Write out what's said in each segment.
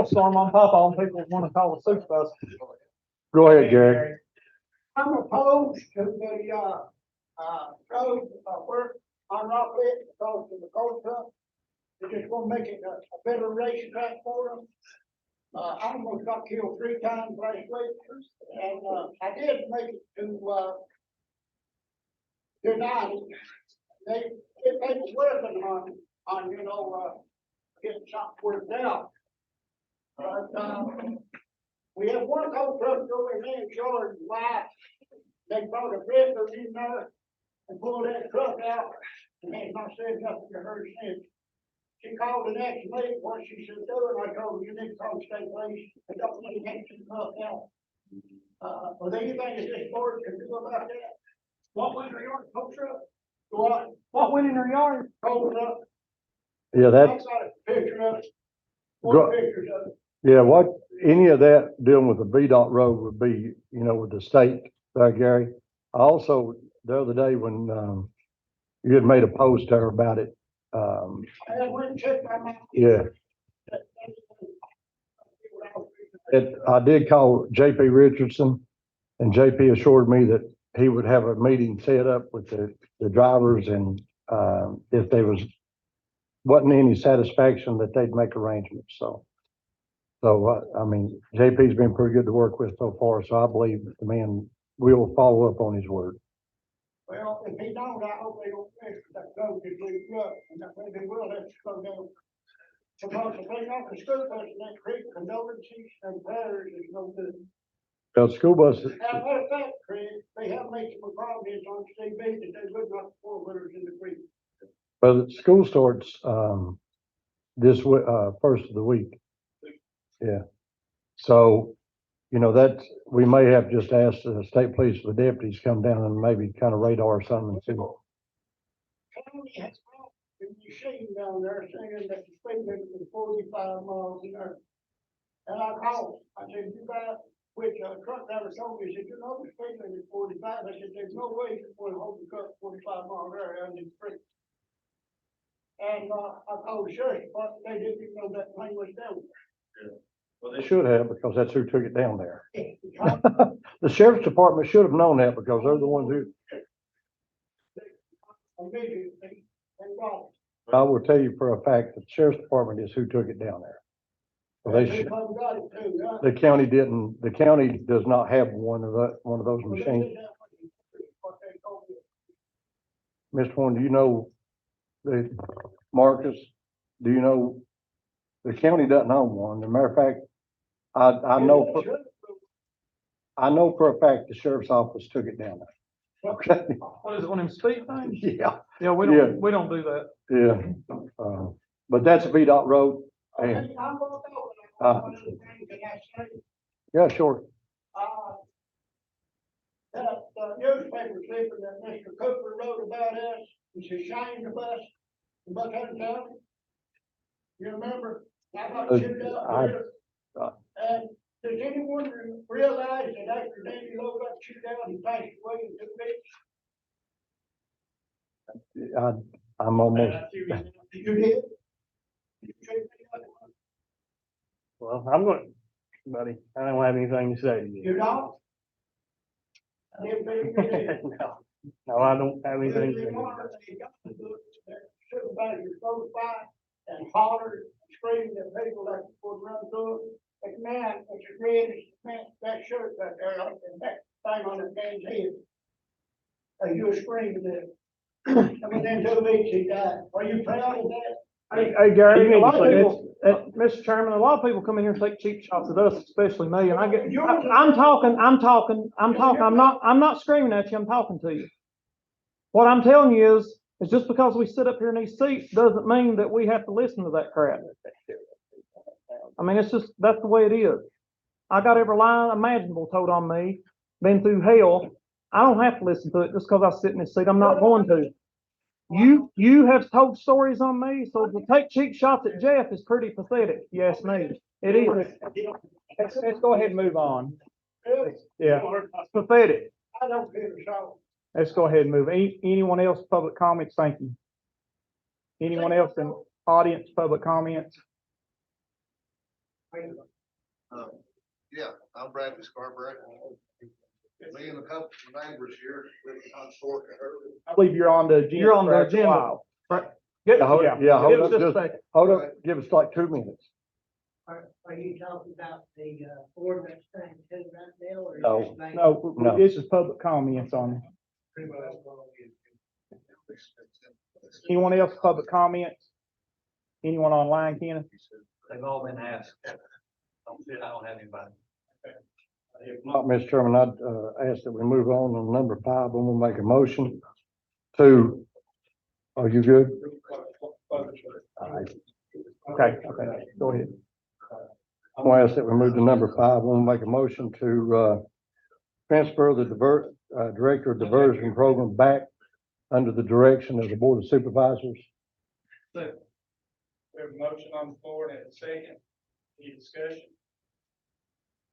snowstorm on Papa and people want to call the supervisor. Go ahead, Gary. I'm opposed to the, road, work on Rocklet because of the cold truck. They're just gonna make it a better racetrack for them. I almost got killed 3 times last week, and, I did make it to, tonight. They was working on, getting something worked out. But, we have one cold truck going in, short and wide. They brought a breaker in there and pulled that truck out, and they've not said nothing to her since. She called the next week, what she should do, and I told her, you need to call the state police, and don't need to take the truck out. Was there anything that this board can do about that? What went in her yard? Cold truck? What went in her yard? cold truck? Yeah, I that, got a picture of it. Go- One picture of it. yeah, what, any of that dealing with the VDOT road would be, with the state, Gary. I also, the other day when, you had made a post there about it, I went and checked my. yeah. I did call JP Richardson, and JP assured me that he would have a meeting set up with the drivers, and if there wasn't any satisfaction, that they'd make arrangements. So I mean, JP's been pretty good to work with so far, so I believe that the man will follow up on his word. Well, if he don't, I hope they don't fix that road to leave up, and that way they will have to slow down. Because if they not the school bus in that creek, condolences and prayers is no good. The school bus, As a matter of fact, Craig, they have made some progress on TV that they would not 4-wheelers in the creek. but school starts, this, first of the week. Yeah. So, that, we may have just asked the state police for the deputies to come down and maybe kind of radar something and see what. County has brought the machine down there saying that the speed limit is 45 miles an hour. And I called, I said, you guys, which truck driver told me, he said, the speed limit is 45. I said, there's no way you're going to hold the truck 45 miles an hour out in the street. And, I called the sheriff's department, they didn't even know that plane was down there. Well, they should have, because that's who took it down there. The sheriff's department should have known that, because they're the ones who, Immediately, and got I will tell you for a fact, that the sheriff's department is who took it down there. So it. they should, Got it too, huh? the county does not have one of those machines. Mr. Horn, do you know, Marcus, do you know, the county doesn't own one. As a matter of fact, I know for a fact the sheriff's office took it down there. Okay, What is it, one of them speed things? yeah, Yeah, we Yeah. don't do that. yeah. But that's a VDOT road. And, yeah, sure. That newspaper clipping that Mr. Cooper wrote about us, he's ashamed of us in Buchanan County. You remember? I got chewed out here. And does anyone realize that after Danny Lowe got chewed out, he passed away in 2 weeks? I'm almost, You did? Well, I'm going, buddy, I don't have anything to say to you. You don't? No, I don't have anything to say. Supervisors goes by and hollers, screaming at people that would run through. But man, it's a red, that shirt right there, and that thing on the man's head. You were screaming at him. And within 2 weeks, he died. Are you proud of that? Hey, Gary, You need a lot to of say people, Mr. Chairman, a lot of people come in here and take cheap shots at us, especially me, and I'm talking, I'm not screaming at you, I'm talking to you. What I'm telling you is just because we sit up here in these seats doesn't mean that we have to listen to that crap. I mean, it's just, that's the way it is. I got every line imaginable told on me, been through hell. I don't have to listen to it just because I sit in this seat. I'm not going to. You have told stories on me, so to take cheap shots at Jeff is pretty pathetic, if you ask me. It is. Let's go ahead and move on. Really? Yeah, It's pathetic. I don't give a shot. let's go ahead and move. Anyone else, public comments? Thank you. Anyone else in audience, public comments? Yeah, I'm Bradley Scarborough. Me and a couple of neighbors here, living on short early. I believe you're on the agenda. You're on the for after a agenda. while. Get, Yeah, hold give us up, just a just, second. hold up, give us like 2 minutes. Are you talking about the, ordinance thing too right now, or? No. just main- No, No. this is public comments on, anyone else public comments? Anyone online, Kenna? They've all been asked. I don't have anybody. If not, Mr. Chairman, I'd ask that we move on number 5. I'm gonna make a motion to, are you good? All right. Okay, go ahead. I'm gonna ask that we move to number 5. I'm gonna make a motion to, transfer the Director of Diversion Program back under the direction of the Board of Supervisors. We have a motion on the floor and a second. Any discussion?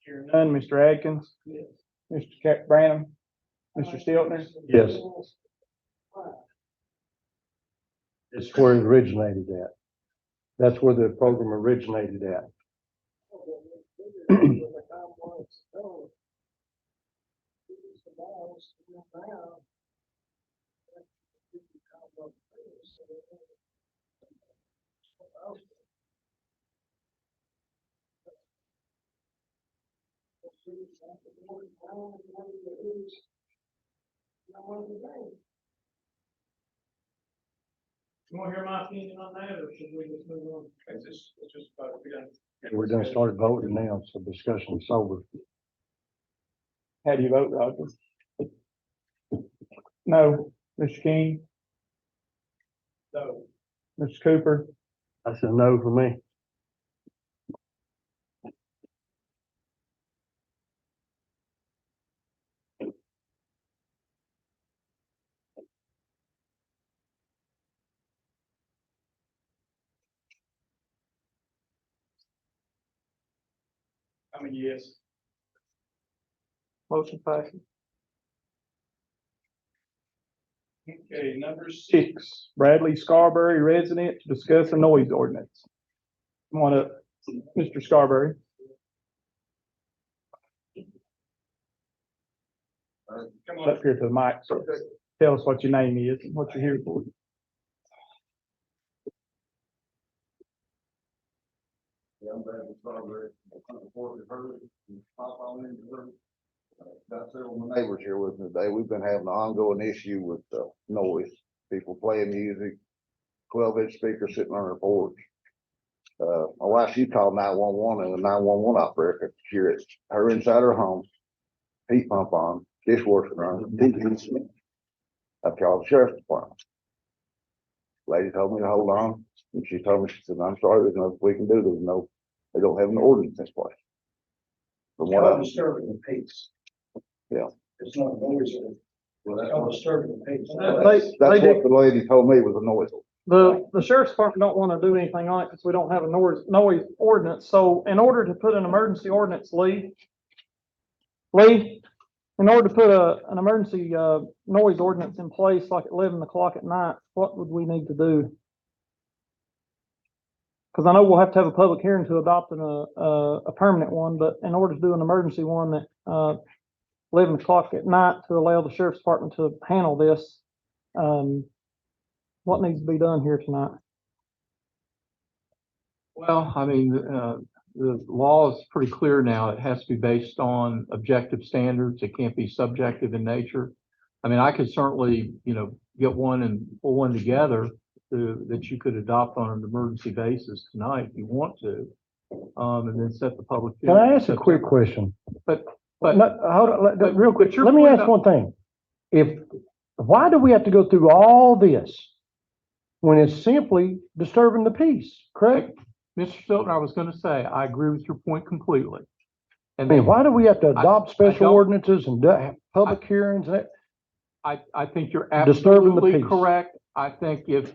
Hearing none, Mr. Adkins? Mr. Branham? Mr. Stiltner? Yes. It's where it originated at. That's where the program originated at. You want to hear my opinion on that, or should we just move on? It's just about, we done. We're gonna start voting now, so discussion's over. How do you vote, Roger? No. Mr. King? No. Mr. Cooper? That's a no for me. I mean, yes. Motion passes. Okay, number 6. 6, Bradley Scarberry resident to discuss a noise ordinance. Come on up, Mr. Scarberry. Come Up on. here to the mic, so tell us what your name is and what you're here for. Yeah, I'm Bradley Scarborough. Got several of my neighbors here with me today. We've been having an ongoing issue with noise, people playing music, 12-inch speakers sitting on their porch. My wife, she called 911 and the 911 operator could hear it. Her inside her home, heat pump on, dishwasher on, TV's. I called the sheriff's department. Lady told me to hold on, and she told me, she said, "I'm sorry, there's nothing we can do. They don't have an ordinance in place." From what I Disturbing the peace. Yeah. It's not noise. Well, that's not disturbing the peace. That's what the lady told me was a noise. The sheriff's department don't want to do anything on it because we don't have a noise ordinance. So in order to put an emergency ordinance, Lee, in order to put an emergency, noise ordinance in place, like at 11 o'clock at night, what would we need to do? Because I know we'll have to have a public hearing to adopt a permanent one, but in order to do an emergency one that, 11 o'clock at night to allow the sheriff's department to handle this, what needs to be done here tonight? Well, I mean, the law is pretty clear now. It has to be based on objective standards. It can't be subjective in nature. I mean, I could certainly, get one and pull one together that you could adopt on an emergency basis tonight if you want to, and then set the public. Can I ask a quick question? But No, hold on, real quick, your let me point ask one thing. Why do we have to go through all this when it's simply disturbing the peace, correct? Mr. Stiltner, I was going to say, I agree with your point completely. I And mean, then why do we have to adopt I special don't- ordinances and have public hearings and that? I think you're Disturbing the absolutely peace. correct. I think if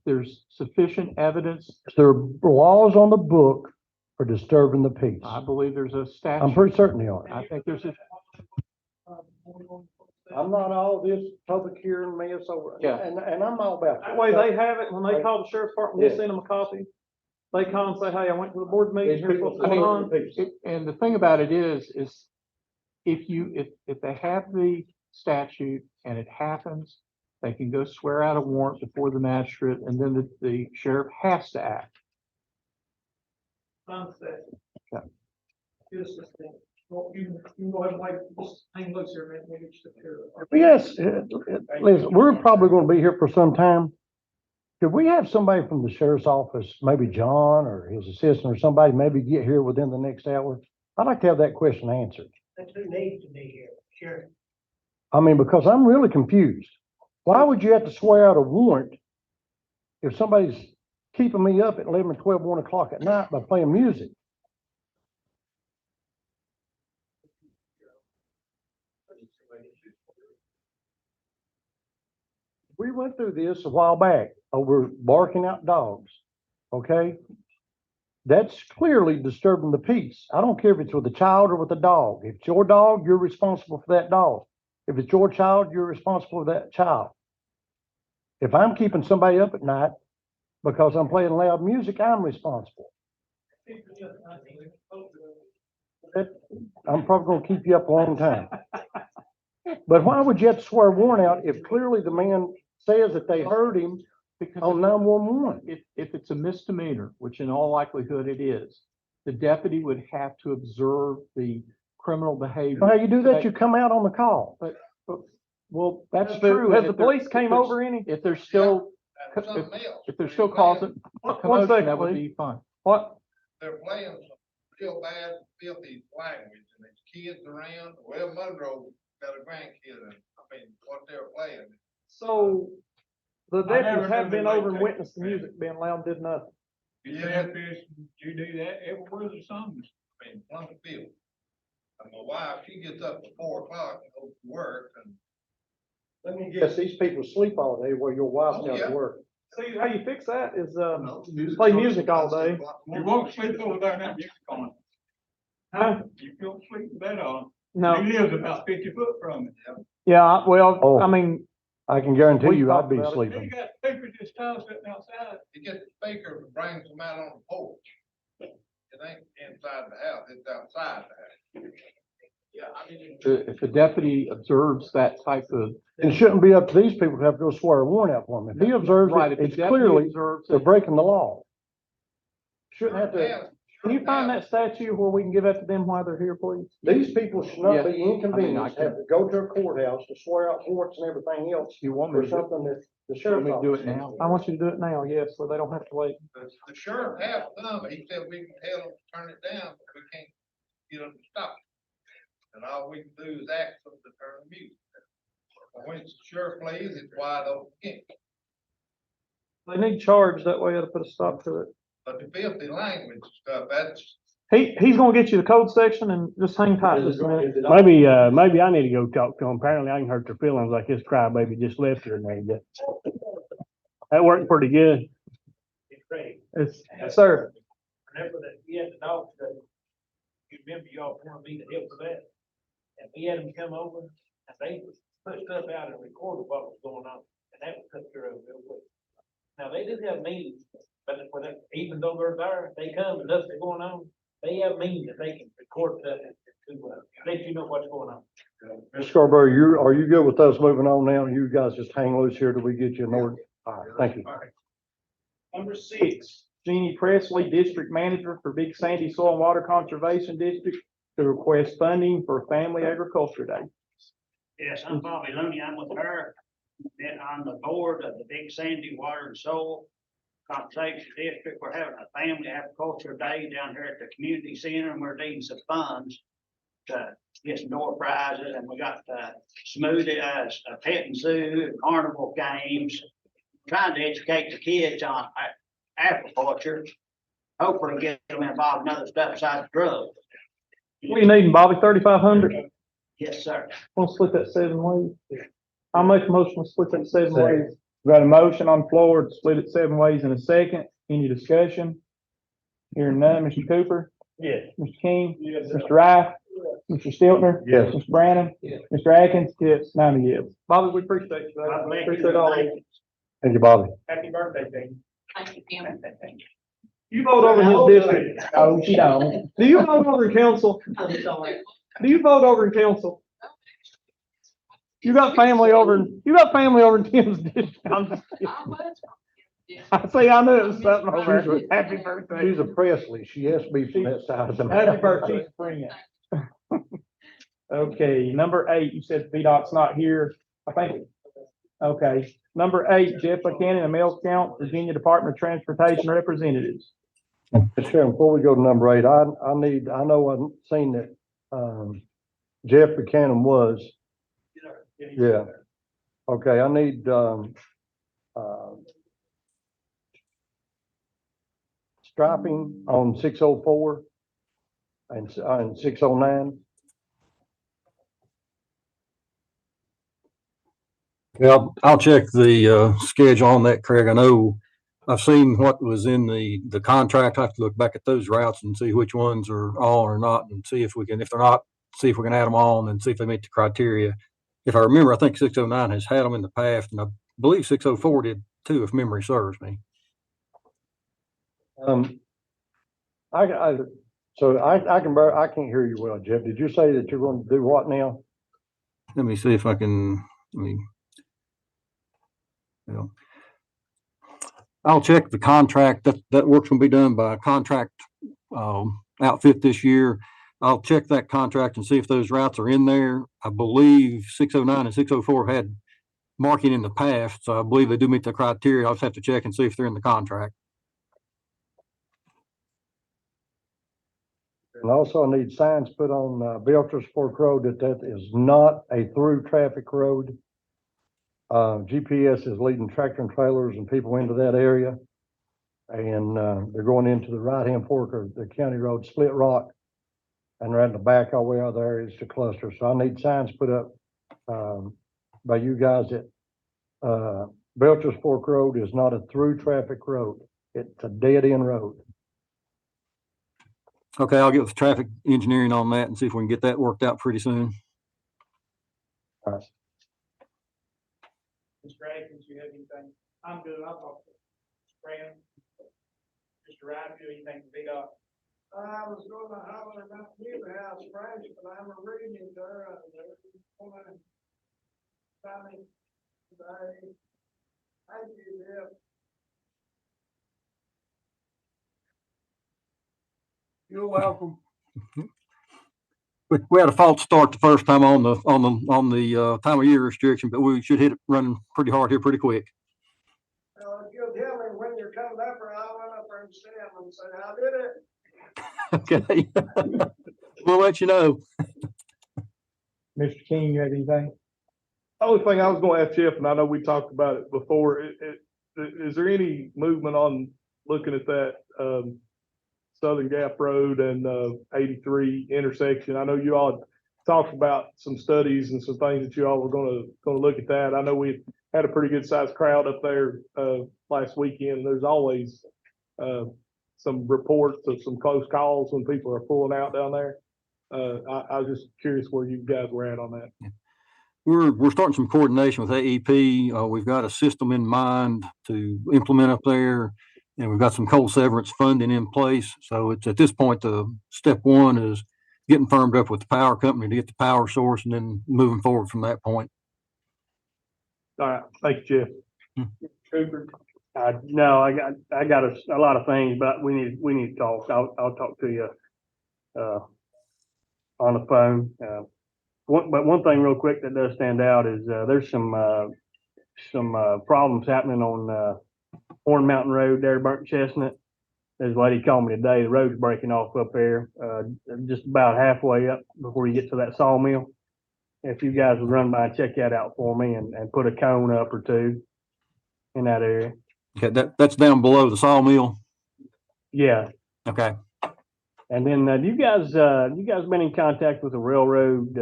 there's sufficient evidence, There are laws on the book for disturbing the peace. I believe there's a statute. I'm pretty certain they are. I think there's a, I'm not all this public hearing mess over, Yeah. and I'm all about That way they have it, when they call the sheriff's department, we'll send them a copy. they call and say, hey, I went to the board meeting, here's what's I going mean, on. And the thing about it is if they have the statute and it happens, they can go swear out a warrant before the magistrate, and then the sheriff has to act. Sunset. Okay. Just a thing. Well, you can go ahead and wait, just hang loose here a minute, maybe just a period. Yes, listen, we're probably gonna be here for some time. Could we have somebody from the sheriff's office, maybe John or his assistant or somebody, maybe get here within the next hour? I'd like to have that question answered. That's who needs to be here, sure. I mean, because I'm really confused. Why would you have to swear out a warrant if somebody's keeping me up at 11 or 12, 1 o'clock at night by playing music? We went through this a while back over barking out dogs, okay? That's clearly disturbing the peace. I don't care if it's with a child or with a dog. If it's your dog, you're responsible for that dog. If it's your child, you're responsible for that child. If I'm keeping somebody up at night because I'm playing loud music, I'm responsible. I'm probably gonna keep you up a long time. But why would you have to swear a warrant out if clearly the man says that they heard him Because on 911? if it's a misdemeanor, which in all likelihood it is, the deputy would have to observe the criminal behavior. How you do that? You come out on the call. Well, that's Has true. the and if there- police came over any? If there's still, That's something else. if they're still causing One commotion, second, that would please. be fine. What? They're playing some real bad, filthy language, and there's kids around. Well, Monroe got a grandkid, and I mean, what they're playing. So the I never deputies have knew been they over and take- witnessed the music being loud, did nothing. Yeah. You do that everywhere there's songs. I mean, Plum Field. And my wife, she gets up at 4 o'clock and goes to work, and Let me guess, these people sleep all day while your wife's Oh, got yeah. to work. See, how you fix that is, play music all day. You won't sleep over there, that music on. Huh? You don't sleep with that on. No, He lives about 50 foot from it. yeah, well, Oh. I mean, I can guarantee We you I'd talked be about it. He sleeping. got papers just tall sitting outside. he gets the speaker and brings them out on the porch. It ain't inside the house, it's outside the house. Yeah, I mean. If the deputy observes that type of. It shouldn't be up to these people to have to go swear a warrant out for them. If he observes Right, it, if the it's deputy clearly observes they're it, breaking the law. Shouldn't have to, Yeah, can you sure find now. that statue where we can give that to them while they're here, please? these people should not be Yeah, inconvenienced, I have to go to a courthouse to swear out warrants and everything else you want me for to do something that the let sheriff's me do office. it now. I want you to do it now, yes, so they don't have to wait. The sheriff has come, he said we can tell them to turn it down, but we can't get them to stop. And all we can do is ask them to turn the music down. When the sheriff plays, it's wide open again. They need charge, that way it'll put a stop to it. But the filthy language stuff, that's, He's gonna get you the code section and just hang tight just a minute. Maybe I need to go talk to him. Apparently I can hurt their feelings like this crybaby just left here and that worked pretty good. It's great. Yes, sir. Remember that we had the dog show. You remember y'all wanted me to help with that? And we had them come over and they put stuff out and recorded what was going on. And that was took care of real quick. Now, they did have meetings, but even though they're there, they come and nothing's going on. They have meetings that they can record stuff to let you know what's going on. Mr. Scarborough, are you good with us moving on now? You guys just hang loose here till we get you in order. All right, thank you. Number 6, Jeannie Presley, District Manager for Big Sandy Soil and Water Conservation District, to request funding for Family Agriculture Day. Yes, I'm Bobby Looney. I'm with her. And on the board of the Big Sandy Water and Soil Conservation District. We're having a family agriculture day down here at the community center, and we're needing some funds to get some door prizes, and we got smoothie, a pet and zoo, carnival games, trying to educate the kids on agriculture. Hopefully get them involved in other stuff besides drugs. What are you needing, Bobby? 3,500? Yes, sir. We'll split that 7 ways. I'll make a motion to split that 7 ways. We got a motion on the floor to split it 7 ways in a second. Any discussion? Hearing none. Mr. Cooper? Yes. Mr. King? Mr. Rife? Mr. Stiltner? Yes. Mr. Brannum? Mr. Atkins? Yes. 9 yes. Bobby, we appreciate you. God brother. bless you. Appreciate all of you. Thank you, Bobby. Happy birthday, Dean. Thank you, Kim. You vote over his district. No, she don't. Do you vote over in council? Do you vote over in council? You got family over in Tim's district. I'm just kidding. I say, I knew it was something over there. Happy birthday. She's a Presley. She has to be from that side of the. Happy birthday. Bring it. Okay, number 8, you said VDOT's not here. I think, okay. Number 8, Jeff Buchanan, a mail count, Virginia Department of Transportation representatives. Mr. Chairman, before we go to number 8, I know I've seen that, Jeff Buchanan was, yeah. Okay, I need, striping on 604 and 609. Yeah, I'll check the schedule on that, Craig. I know I've seen what was in the contract. I have to look back at those routes and see which ones are on or not, and see if they're not, see if we can add them on and see if they meet the criteria. If I remember, I think 609 has had them in the past, and I believe 604 did too, if memory serves me. I can't hear you well, Jeff. Did you say that you're going to do what now? Let me see if I can. I'll check the contract. That work's gonna be done by a contract outfit this year. I'll check that contract and see if those routes are in there. I believe 609 and 604 have had marking in the past, so I believe they do meet the criteria. I'll just have to check and see if they're in the contract. And also I need signs put on Belcher's Fork Road that is not a through traffic road. GPS is leading tractor and trailers and people into that area. And they're going into the right-hand fork of the county road, Split Rock. And right in the back all the way out there is the cluster. So I need signs put up by you guys that Belcher's Fork Road is not a through traffic road. It's a dead end road. Okay, I'll get with traffic engineering on that and see if we can get that worked out pretty soon. All right. Mr. Atkins, you have anything? I'm good. I'll talk to Mr. Graham. Mr. Wright, you have anything to beat up? I was gonna holler about new house French, but I'm a reading there. Thank you, Jeff. You're welcome. We had a false start the first time on the time of year restriction, but we should hit it running pretty hard here pretty quick. If you'll tell me when you're coming up, or I'll run up there and stand and say, I did it. Okay. We'll let you know. Mr. King, you have anything? Only thing I was gonna ask Jeff, and I know we talked about it before, is there any movement on looking at that, Southern Gap Road and 83 intersection? I know you all talked about some studies and some things that you all were gonna look at that. I know we had a pretty good sized crowd up there last weekend. There's always some reports of some close calls when people are pulling out down there. I was just curious where you guys were at on that. We're starting some coordination with AEP. We've got a system in mind to implement up there, and we've got some coal severance funding in place. So it's at this point, the step one is getting firmed up with the power company to get the power source, and then moving forward from that point. All right, thank you, Jeff. Cooper? No, I got a lot of things, but we need to talk. I'll talk to you on the phone. But one thing real quick that does stand out is there's some problems happening on Horn Mountain Road there, Burnt Chestnut. There's a lady called me today. The road's breaking off up there, just about halfway up before you get to that sawmill. If you guys would run by and check that out for me and put a cone up or two in that area. Okay, that's down below the sawmill. Yeah. Okay. And then you guys been in contact with the railroad?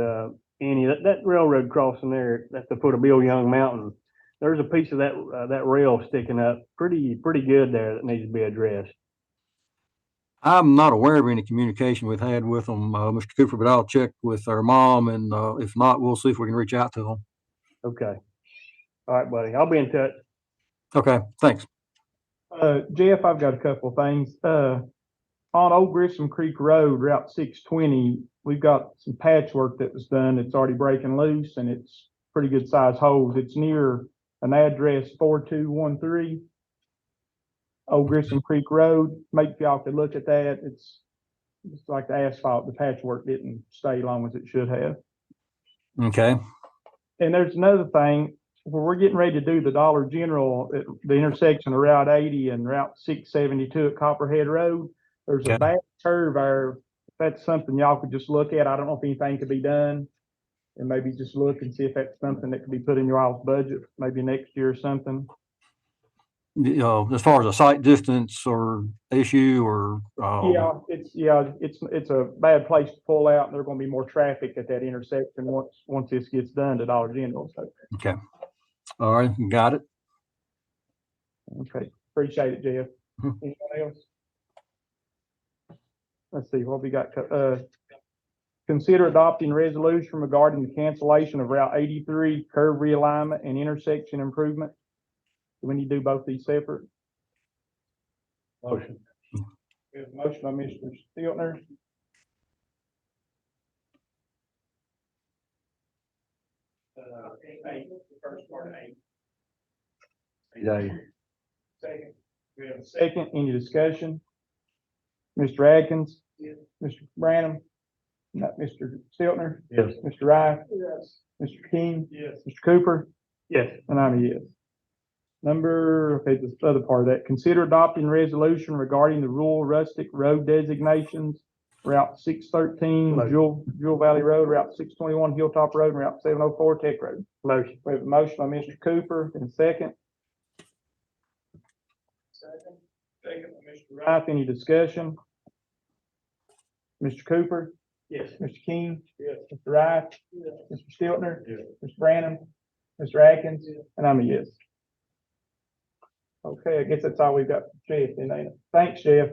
Any that railroad crossing there at the foot of Bill Young Mountain? There's a piece of that rail sticking up pretty good there that needs to be addressed. I'm not aware of any communication we've had with them, Mr. Cooper, but I'll check with our mom, and if not, we'll see if we can reach out to them. Okay. All right, buddy. I'll be in touch. Okay, thanks. Jeff, I've got a couple of things. On Old Grissom Creek Road, Route 620, we've got some patchwork that was done. It's already breaking loose and it's pretty good sized holes. It's near an address 4213 Old Grissom Creek Road. Maybe if y'all could look at that. It's like the asphalt, the patchwork didn't stay long as it should have. Okay, And there's another thing, where we're getting ready to do the Dollar General at the intersection of Route 80 and Route 672 at Copperhead Road. There's a Okay. bad curve there. If that's something y'all could just look at. I don't know if anything could be done. And maybe just look and see if that's something that could be put in your all's budget, maybe next year or something. as far as a site distance or issue or, It's a bad place to pull out, and there's gonna be more traffic at that intersection once this gets done to Dollar General. So, okay. All right, got it. okay, appreciate it, Jeff. Mhm. Anyone else? Let's see, what we got, consider adopting resolution regarding the cancellation of Route 83 curve realignment and intersection improvement. Do we need to do both these separate? Motion. We have a motion by Mr. Stiltner. Eight, the first part of eight. Yeah. Second. We have a second. Any discussion? Mr. Atkins? Yes. Mr. Branham? Not Mr. Stiltner? Yes. Mr. Rice? Yes. Mr. King? Yes. Mr. Cooper? Yes. And I'm a yes. Okay, this other part of that, consider adopting resolution regarding the rural rustic road designations. Route 613 Jewel Valley Road, Route 621 Hilltop Road, and Route 704 Tech Road. Motion. We have a motion by Mr. Cooper and a second. Second by Mr. Rife. Any discussion? Mr. Cooper? Yes. Mr. King? Yes. Mr. Rife? Yes. Mr. Stiltner? Yes. Mr. Branham? Mr. Atkins? And I'm a yes. Okay, I guess that's all we've got, Jeff, then, ain't it? Thanks, Jeff.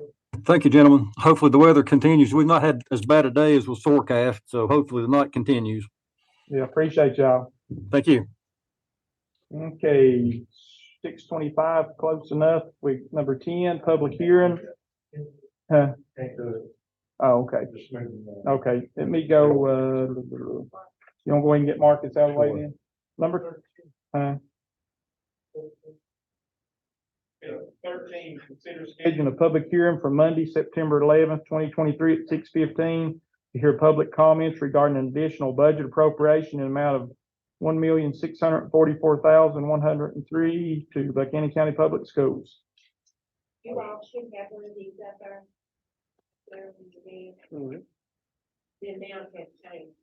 Thank you, gentlemen. Hopefully the weather continues. We've not had as bad a day as was forecast, so hopefully the night continues. Yeah, appreciate y'all. Thank you. Okay, 6:25, close enough. Number 10, public hearing. Huh? Oh, okay. Okay, let me go, you wanna go ahead and get Marcus out of the way then? Number 13, consider scheduling a public hearing for Monday, September 11th, 2023 at 6:15 to hear public comments regarding an additional budget appropriation in amount of $1,644,103 to Buchanan County Public Schools. You all should have one of these up there. There in the bed. The amount has changed.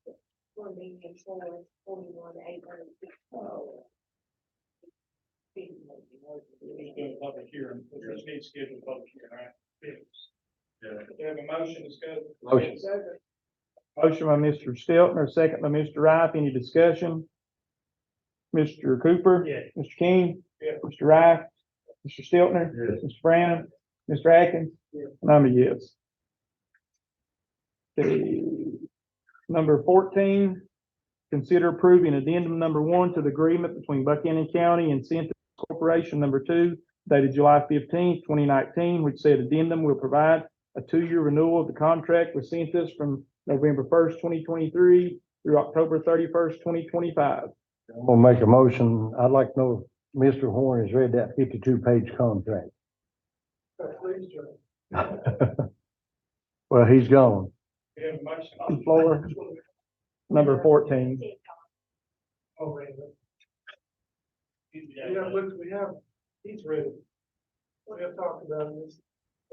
1,441,806. Public hearing, we just need to schedule a public hearing, right? Yeah. We have a motion to schedule. Motion. Motion by Mr. Stiltner, second by Mr. Rife. Any discussion? Mr. Cooper? Yes. Mr. King? Yes. Mr. Rife? Mr. Stiltner? Yes. Mr. Branham? Mr. Atkins? Yes. And I'm a yes. Okay. Number 14, consider approving addendum number 1 to the agreement between Buchanan County and Centus Corporation number 2, dated July 15th, 2019, which said addendum will provide a 2-year renewal of the contract with Centus from November 1st, 2023 through October 31st, 2025. I'm gonna make a motion. I'd like to know if Mr. Horn has read that 52-page contract. Well, he's gone. We have a motion on the floor. Number 14. Oh, yeah, we have, he's ready. We have talked about this,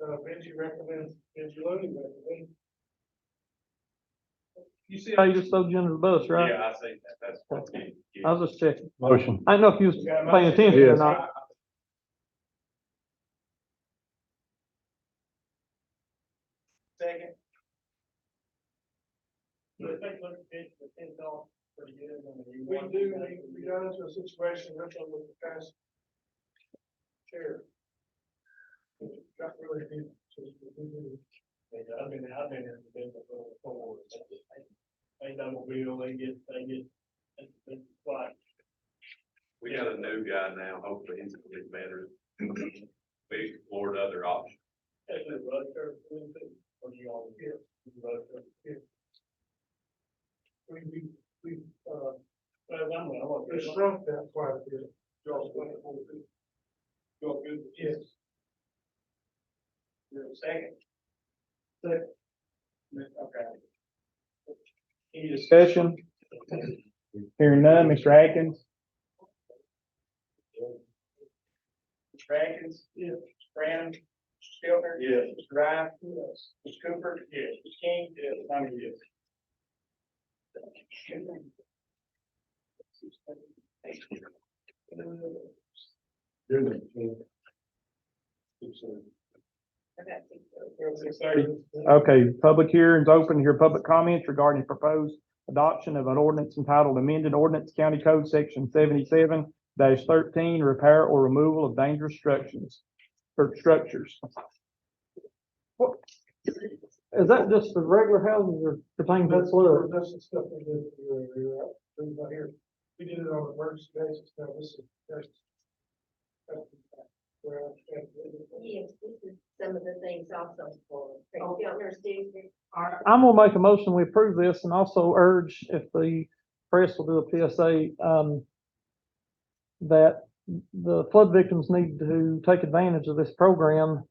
Benji recommends, Benji Looney recommends. You see how you just throw you under the bus, right? Yeah, I see that, that's what. I was just checking. Motion. I didn't know if you was paying attention or Yes. not. Second. We do, we got into a situation, that's what with the past chair. Got really deep. I've been in the business before. They double bill, they get, it's like. We got a new guy now, hopefully he's gonna be better. We We shrunk that quite a bit. Y'all spent $4 million. Y'all good? Yes. Second. Okay. Any discussion? Hearing none, Mr. Atkins? Mr. Atkins? Yes. Mr. Brown? Mr. Stiltner? Yes. Mr. Rice? Yes. Mr. Cooper? Yes. Mr. King? Yes. I'm a yes. Okay, public hearings open. Hear public comments regarding proposed adoption of an ordinance entitled amended ordinance County Code Section 77-13, repair or removal of dangerous structures or structures. Is that just for regular houses or pertaining to flood? That's the stuff we did here. We did it on an emergency basis. Now this is, Yes, this is some of the things also for Governor Stevens. I'm gonna make a motion, we approve this and also urge if the press will do a PSA, that the flood victims need to take advantage of this program,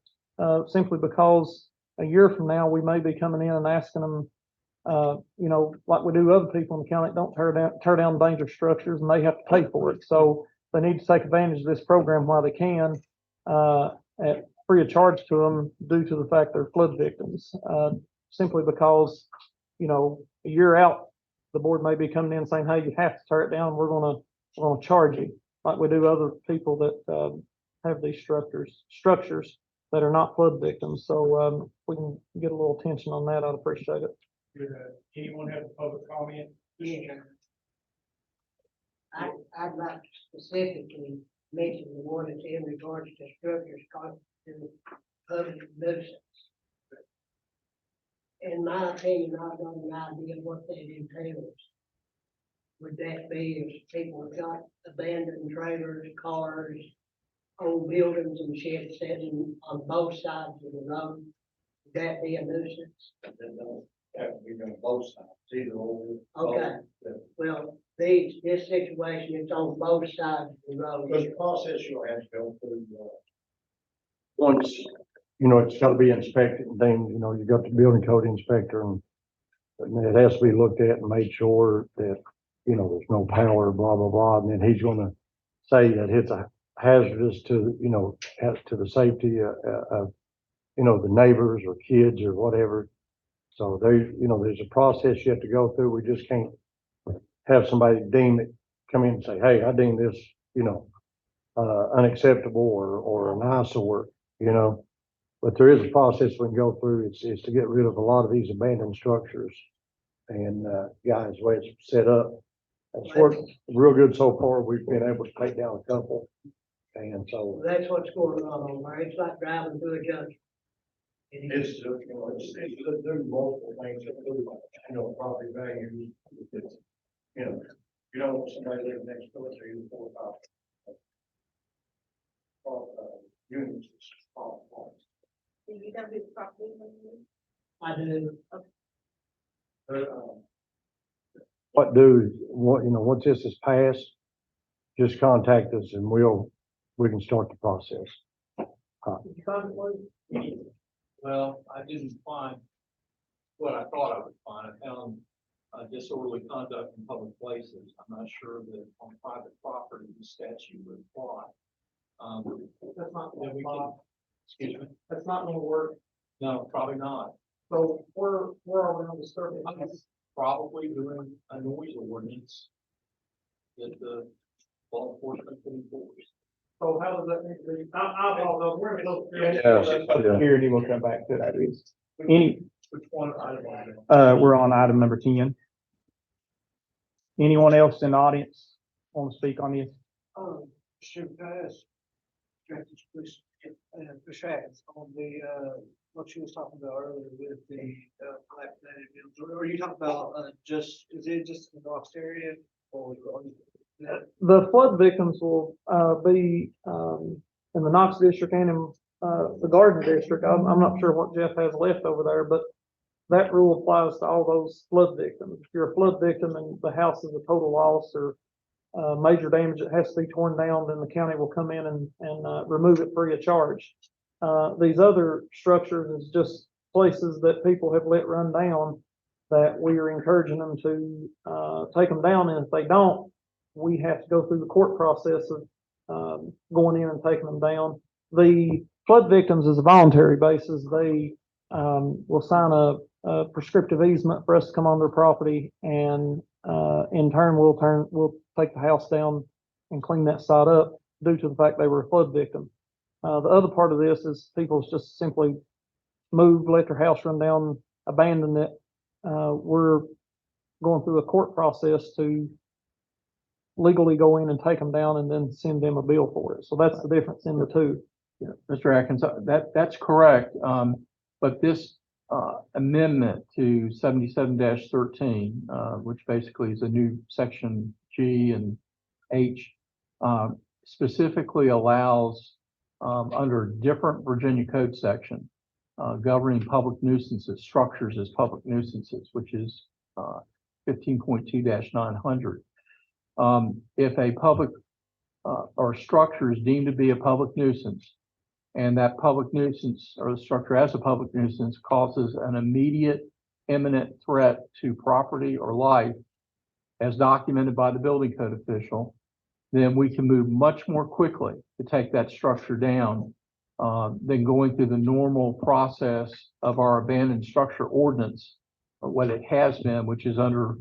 simply because a year from now, we may be coming in and asking them, you know, like we do other people in the county, don't tear down dangerous structures and they have to pay for it. So they need to take advantage of this program while they can, at free of charge to them due to the fact they're flood victims. Simply because, you know, a year out, the board may be coming in saying, hey, you have to tear it down. We're gonna charge you like we do other people that, have these structures that are not flood victims. So, we can get a little attention on that. I'd appreciate it. Anyone have a public comment? I'd like to specifically mention the one that's in regards to structures constituting public nuisance. In my opinion, I don't have an idea what that entails. Would that be if people have got abandoned trailers, cars, old buildings and shit sitting on both sides of the road? Would that be a nuisance? That would be on both sides, either or. Okay, well, this situation is on both sides of the road. Because the process you'll have to go through, Once, you know, it's gotta be inspected and things, you know, you got the building code inspector and it has to be looked at and made sure that, you know, there's no power, blah, blah, blah. And then he's gonna say that it's a hazardous to, you know, to the safety of, you know, the neighbors or kids or whatever. So there's a process you have to go through. We just can't have somebody deem it, come in and say, hey, I deem this, you know, unacceptable or an eyesore, you know. But there is a process we can go through. It's to get rid of a lot of these abandoned structures. And, guys, the way it's set up, it's worked real good so far. We've been able to take down a couple. And so. That's what's going on over there. It's like driving through a junction. it's, you know, it's do multiple things, including, you know, property values. It's, you know, you don't want somebody living next door to you, 4 or 5. Units. Do you know who's property? I do. What do, what, you know, once this is passed, just contact us and we can start the process. Well, I didn't find what I thought I would find. I found disorderly conduct in public places. I'm not sure that on private property, the statute would apply. That's not Then we can, excuse me, That's not gonna work. no, probably not. So we're around the survey. Probably doing a noise ordinance that the law enforcement can enforce. So how does that need to be? I apologize, we're in those. Yeah. Here, we'll come back to that. Any, Which one item? we're on item number 10. Anyone else in the audience want to speak on this? Should pass. Buchanan, on the, what you was talking about earlier with the, dilapidated buildings, or are you talking about, just, is it just in the Knox area? Or The flood victims will, be, in the Knox district and in, the Garden district. I'm not sure what Jeff has left over there, but that rule applies to all those flood victims. If you're a flood victim and the house is a total loss or, major damage that has to be torn down, then the county will come in and remove it free of charge. These other structures is just places that people have let run down that we are encouraging them to, take them down, and if they don't, we have to go through the court process of, going in and taking them down. The flood victims is a voluntary basis. They, will sign a prescriptive easement for us to come on their property, and, in turn, we'll take the house down and clean that site up due to the fact they were a flood victim. The other part of this is people just simply moved, let their house run down, abandoned it. We're going through a court process to legally go in and take them down and then send them a bill for it. So that's the difference in the two. Yeah, Mr. Atkins, that's correct. But this amendment to 77-13, which basically is a new section G and H, specifically allows under a different Virginia code section governing public nuisances, structures as public nuisances, which is 15.2-900. If a public or structure is deemed to be a public nuisance, and that public nuisance or the structure as a public nuisance causes an immediate imminent threat to property or life as documented by the building code official, then we can move much more quickly to take that structure down than going through the normal process of our abandoned structure ordinance, what it has been, which is under,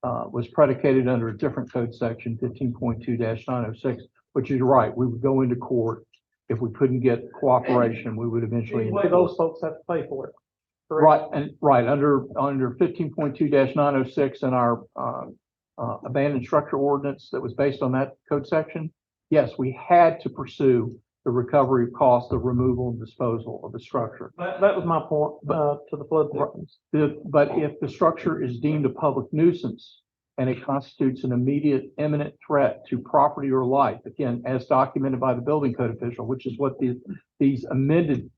was predicated under a different code section, 15.2-906, which is right. We would go into court. If we couldn't get cooperation, we would eventually. Those folks have to pay for it. Right, and right, under 15.2-906 in our abandoned structure ordinance that was based on that code section, yes, we had to pursue the recovery of costs of removal and disposal of the structure. That was my point, to the flood victims. But if the structure is deemed a public nuisance and it constitutes an immediate imminent threat to property or life, again, as documented by the building code official, which is what these amended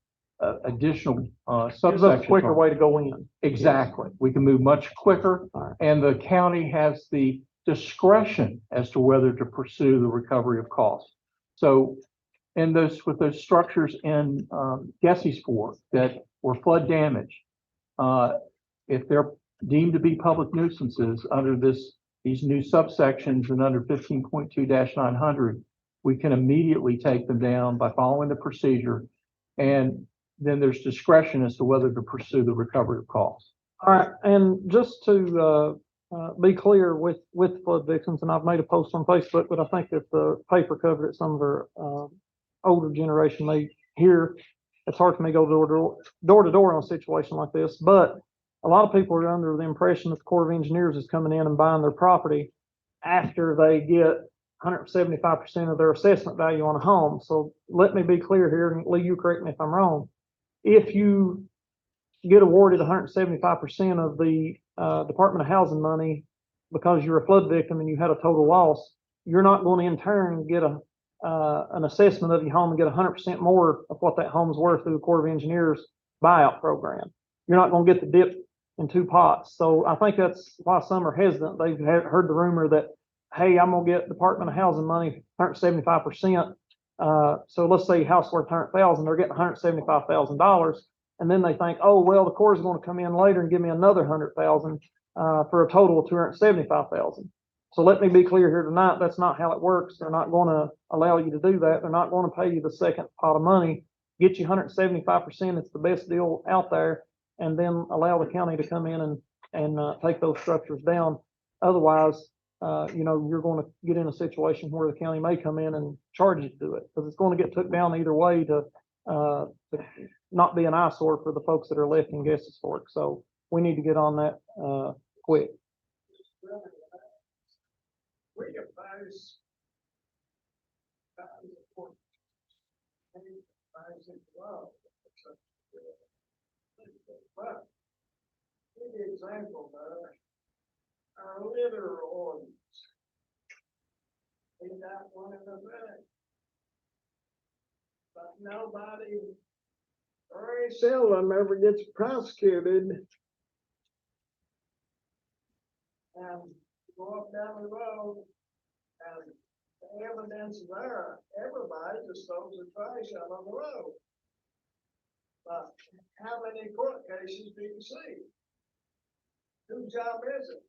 additional Gives us a subsections quicker are. way to go in. Exactly. We can move much quicker, and the county has the discretion as to whether to pursue the recovery of costs. So with those structures in Gessisport that were flood damaged, if they're deemed to be public nuisances under these new subsections and under 15.2-900, we can immediately take them down by following the procedure, and then there's discretion as to whether to pursue the recovery of costs. All right, and just to be clear with flood victims, and I've made a post on Facebook, but I think if the paper covered it, some of our older generation may hear. It's hard for me to go door to door on a situation like this, but a lot of people are under the impression that the Corps of Engineers is coming in and buying their property after they get 175% of their assessment value on a home. So let me be clear here, and Lee, you correct me if I'm wrong. If you get awarded 175% of the Department of Housing money because you're a flood victim and you had a total loss, you're not going to in turn get an assessment of your home and get 100% more of what that home's worth through the Corps of Engineers buyout program. You're not going to get the dip in two pots. So I think that's why some are hesitant. They've heard the rumor that, hey, I'm going to get Department of Housing money, 175%. So let's say house worth 100,000, they're getting $175,000. And then they think, oh, well, the Corps is going to come in later and give me another 100,000 for a total of 275,000. So let me be clear here tonight, that's not how it works. They're not going to allow you to do that. They're not going to pay you the second pot of money, get you 175%. It's the best deal out there, and then allow the county to come in and take those structures down. Otherwise, you're going to get in a situation where the county may come in and charge you to do it, because it's going to get took down either way to not be an eyesore for the folks that are left in Gessisport. So we need to get on that quick. We advise but give you an example, our litter ordinance. We got one in the back. But nobody, very seldom ever gets prosecuted. And go up down the road, And the evidence is there, everybody just throws the trash out on the road. But how many court cases do you see? Whose job is it?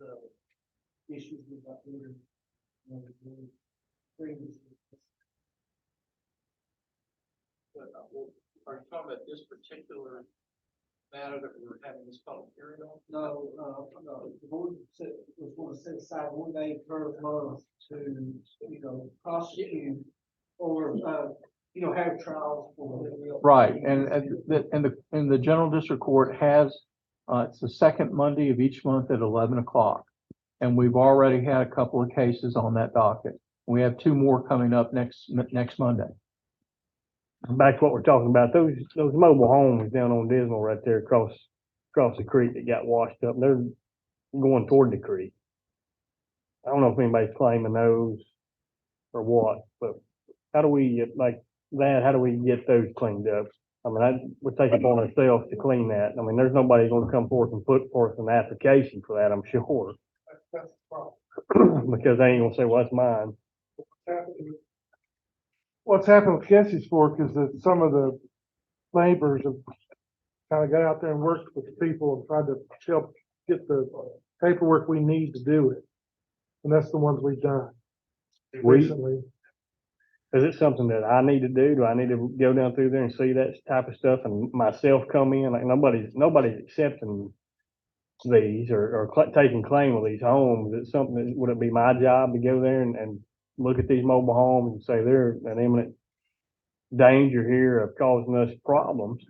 The issues with that order. Are you talking about this particular matter that we're having this public hearing on? No, no, the board said, was going to set aside 1 day per month to, prosecute or, have trials for. Right, and the general district court has, it's the second Monday of each month at 11 o'clock. And we've already had a couple of cases on that docket. We have 2 more coming up next Monday. Back to what we're talking about, those mobile homes down on Dismal right there across the creek that got washed up, they're going toward the creek. I don't know if anybody's claiming those or what, but how do we, how do we get those cleaned up? I mean, we take it upon ourselves to clean that. I mean, there's nobody gonna come forth and put forth an application for that, I'm sure. That's the problem. Because they ain't gonna say, well, that's mine. What's happened with Jesse's Fork is that some of the neighbors have kind of got out there and worked with the people and tried to help get the paperwork we need to do it. And that's the ones we've done recently. Is it something that I need to do? Do I need to go down through there and see that type of stuff and myself come in? Like nobody's accepting these or taking claim of these homes. Is it something that, would it be my job to go there and look at these mobile homes and say they're an imminent danger here of causing us problems?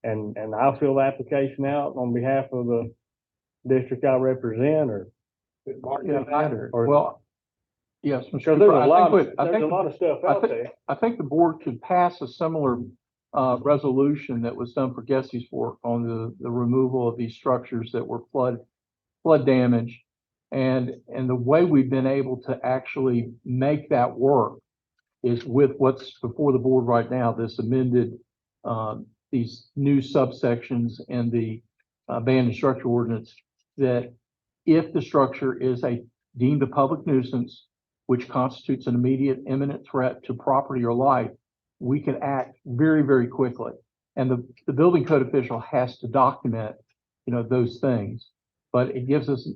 And I'll fill the application out on behalf of the district I represent or. Well, yes, Mr. Because Cooper, there's I a lot of stuff out there. I think the board could pass a similar resolution that was done for Gesse's Fork on the removal of these structures that were flood damage. And the way we've been able to actually make that work is with what's before the board right now, this amended, these new subsections in the abandoned structure ordinance, that if the structure is deemed a public nuisance, which constitutes an immediate imminent threat to property or life, we can act very, very quickly. And the building code official has to document, those things, but it gives us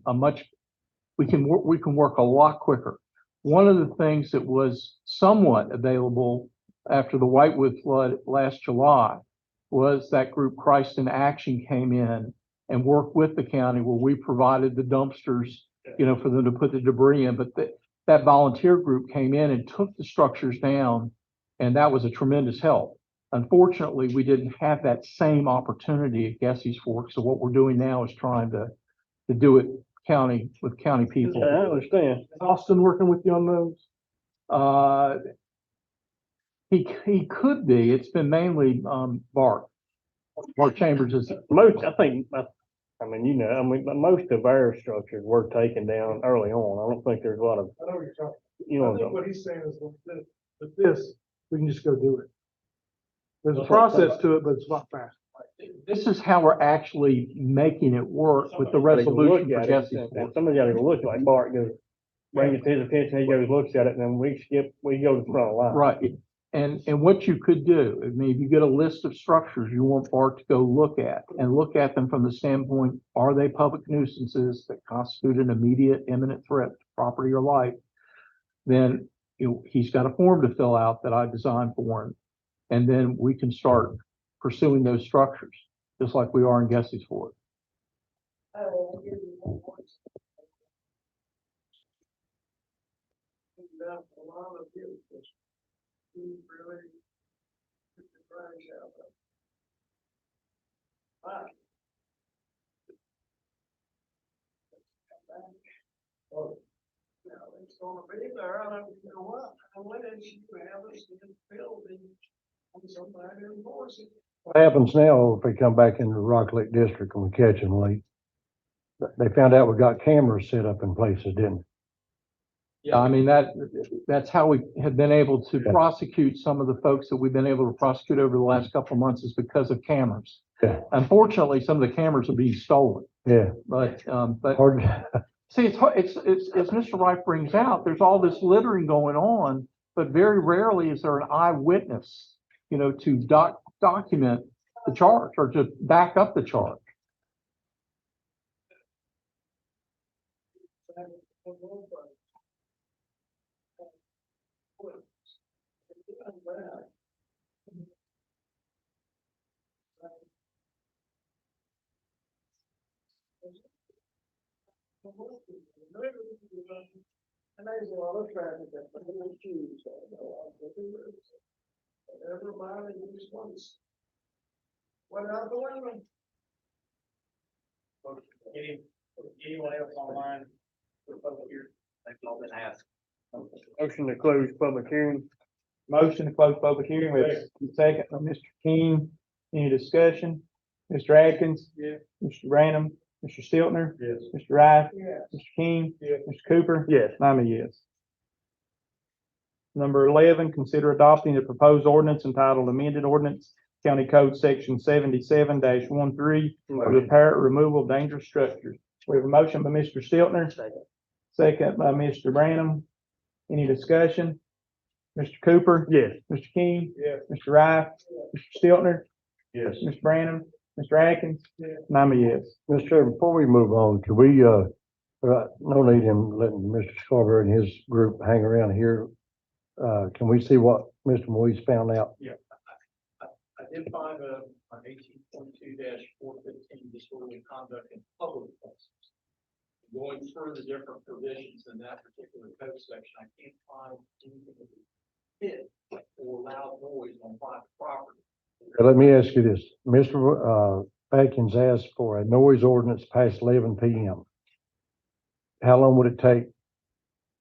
we can work a lot quicker. One of the things that was somewhat available after the Whitewood flood last July was that group Christ in Action came in and worked with the county where we provided the dumpsters, for them to put the debris in. But that volunteer group came in and took the structures down, and that was a tremendous help. Unfortunately, we didn't have that same opportunity at Gesse's Fork. So what we're doing now is trying to do it with county people. I understand. Is Austin working with you on those? He could be. It's been mainly Bart Chambers is Most of our structures were taken down early on. I don't think there's a lot of, I know what you're talking. I think what he's saying is with this, we can just go do it. There's a process to it, but it's not fast. This is how we're actually making it work with the resolution for Jesse's Fork. Somebody gotta go look like Bart goes, bring it to his attention, he goes, looks at it, and then we go to the front line. Right. And what you could do, I mean, if you get a list of structures you want Bart to go look at them from the standpoint, are they public nuisances that constitute an immediate imminent threat to property or life? Then he's got a form to fill out that I designed for him. And then we can start pursuing those structures, just like we are in Gesse's Fork. Really get the trash out of it. But oh, it's gonna be there. I don't know what. Unless you have us in the building on somebody to enforce it. What happens now if we come back into the Rock Lake District and we catch them late? They found out we got cameras set up in places, didn't Yeah, I mean, that's how we have been able to prosecute some of the folks that we've been able to prosecute over the last couple of months is because of cameras. Yeah. Unfortunately, some of the cameras are being stolen, Yeah. but Hard. see, it's hard, it's, as Mr. Wright brings out, there's all this littering going on, but very rarely is there an eyewitness, to document the charge or to back up the charge. And there's a lot of traffic that people choose. Everybody just wants. What out the window? Anyone else online? For public hearing? They've all been asked. Motion to close public hearing. Motion to close public hearing, we have a second from Mr. King. Any discussion? Mr. Atkins? Yes. Mr. Branham? Mr. Stiltner? Yes. Mr. Wright? Yes. Mr. King? Yes. Mr. Cooper? Yes. I'm a yes. Number 11, consider adopting the proposed ordinance entitled amended ordinance, County Code Section 77-13, for the repair or removal of dangerous structures. We have a motion by Mr. Stiltner. Second by Mr. Branham. Any discussion? Mr. Cooper? Yes. Mr. King? Yes. Mr. Wright? Mr. Stiltner? Yes. Mr. Branham? Mr. Atkins? And I'm a yes. Mr. Chairman, before we move on, could we, no need in letting Mr. Scarborough and his group hang around here. Can we see what Mr. Moise found out? I did find on 18.2-415 disorderly conduct in public places. Going through the different provisions in that particular code section, I can't find anything that would fit or loud noise on private property. Let me ask you this. Mr. Atkins asked for a noise ordinance past 11 p.m. How long would it take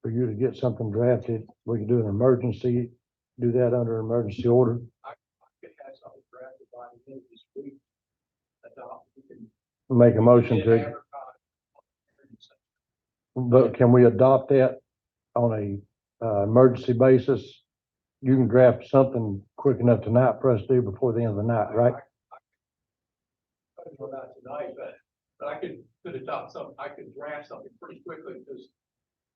for you to get something drafted? We could do an emergency, do that under emergency order. I could have something drafted by the end of this week. Make a motion to, but can we adopt that on a emergency basis? You can draft something quick enough tonight for us to do before the end of the night, right? I don't know about tonight, but I could adopt something. I could draft something pretty quickly because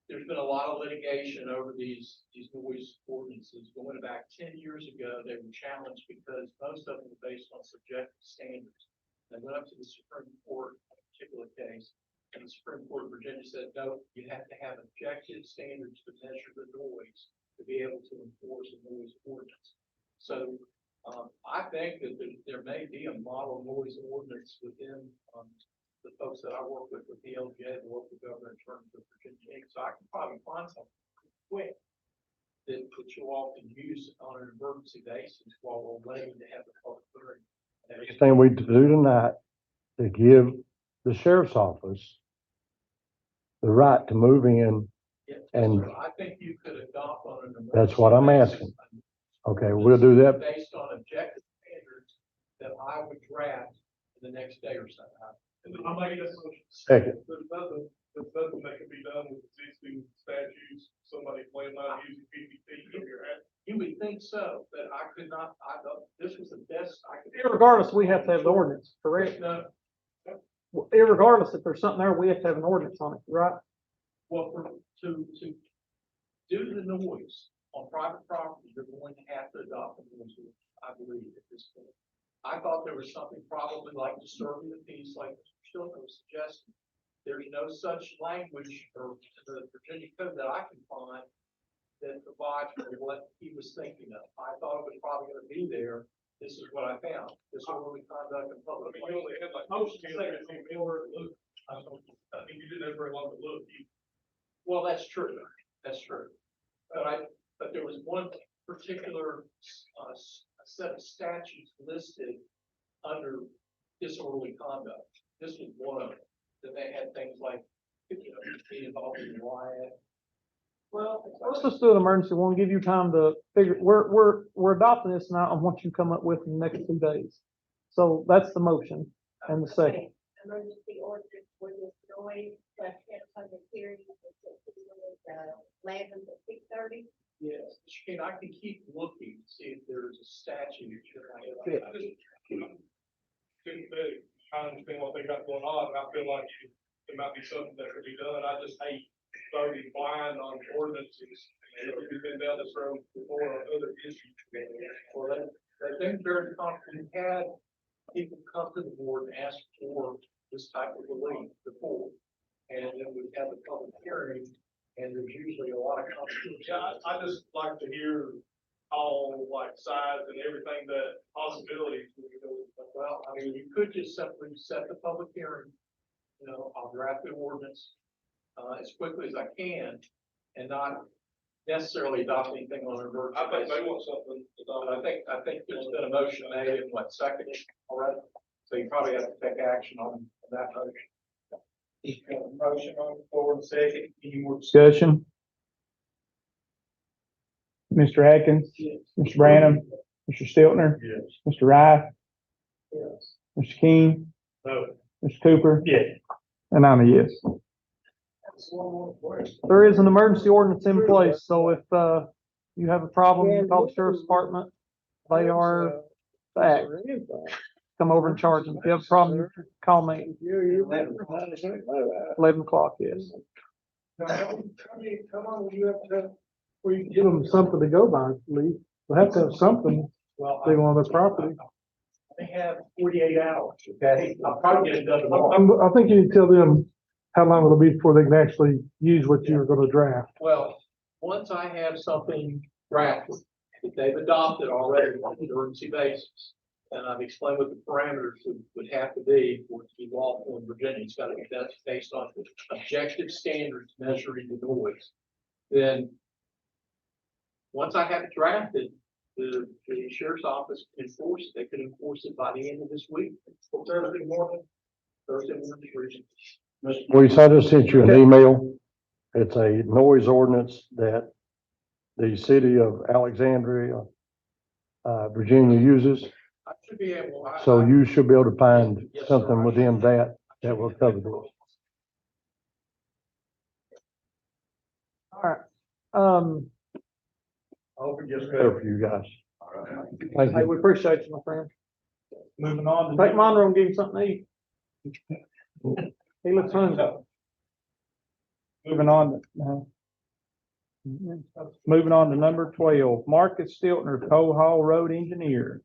there's been a lot of litigation over these noise ordinances. Going back 10 years ago, they were challenged because most of them were based on subjective standards. They went up to the Supreme Court in a particular case, and the Supreme Court of Virginia said, no, you have to have objective standards to measure the noise to be able to enforce a noise ordinance. So I think that there may be a model noise ordinance within the folks that I work with the LJ, the local government in terms of Virginia. So I can probably find something quick that you all can use on an emergency basis while we're waiting to have the public hearing. Thing we do tonight to give the sheriff's office the right to move in. And I think you could adopt on an emergency. that's what I'm basis asking. Okay, we'll do that. based on objective standards that I would draft in the next day or so. I'm making this motion. Second. There's nothing that can be done with existing statutes, somebody playing out using PPP in your head. You would think so, but I could not, this was the best I could. Irregardless, we have to have the ordinance, correct? No, Irregardless, if there's something there, we have to have an ordinance on it, right? well, to do the noise on private property, you're going to have to adopt a noise ordinance, I believe, at this point. I thought there was something probably like disturbing the peace, like Mr. Stiltner was suggesting. There's no such language or the Virginia code that I can find that provides for what he was thinking of. I thought it was probably going to be there. This is what I found. Disorderly conduct in public. I mean, you only had like most cases, I think you didn't have very long to look. Well, that's true. That's true. But there was one particular set of statutes listed under disorderly conduct. This was one of them. That they had things like, being involved in riot. Well, let's just do an emergency. We'll give you time to figure, we're adopting this now on what you come up with in the next 2 days. So that's the motion and the second. Emergency ordinance with this noise but at public hearing, eleven to 6:30. Yes, Shane, I can keep looking, to see if there's a statute. I understand what they got going on, and I feel like it might be something that could be done. I just hate voting blind on ordinances. We've been down this road before on other issues. Well, I think very confident, we had people come to the board and ask for this type of relief before. And then we have a public hearing, and there's usually a lot of confidence. Yeah, I just like to hear all like sides and everything that possibilities. Well, I mean, you could just simply set the public hearing, you know, I'll draft the ordinance as quickly as I can and not necessarily adopt anything on an emergency. I think they want something. I think there's been a motion made in what, second already? So you probably have to take action on that motion. Motion on the floor and second. Any more discussion? Mr. Atkins? Mr. Branham? Mr. Stiltner? Yes. Mr. Rife? Yes. Mr. King? No. Mr. Cooper? Yes. And I'm a yes. There is an emergency ordinance in place, so if, you have a problem, you call the sheriff's department. They are the act. Come over and charge them. If you have a problem, call me. 11 o'clock, yes. Come on, you have to, we give them something to go by, Lee. They'll have to have something, Well, they want on their property. they have 48 hours, okay? I'll probably get it done tomorrow. I think you need to tell them how long it'll be before they can actually use what you're gonna draft. Well, once I have something drafted that they've adopted already on an emergency basis, and I've explained what the parameters would have to be for it to be lawful in Virginia, it's gotta be that's based on objective standards measuring the noise. Then, once I have it drafted, the sheriff's office can enforce it. They could enforce it by the end of this week. Thursday morning. Well, I just sent you an email. It's a noise ordinance that the city of Alexandria, Virginia uses. I should be able. So you should be able to find Yes, sir. something within that will cover this. All right. I hope it gets better for you guys. Thank Hey, you. we appreciate you, my friend. Moving on. Take Monroe and give him something to eat. He looks hungry. Moving on. Moving on to number 12, Marcus Stiltner, Cole Hall Road Engineer.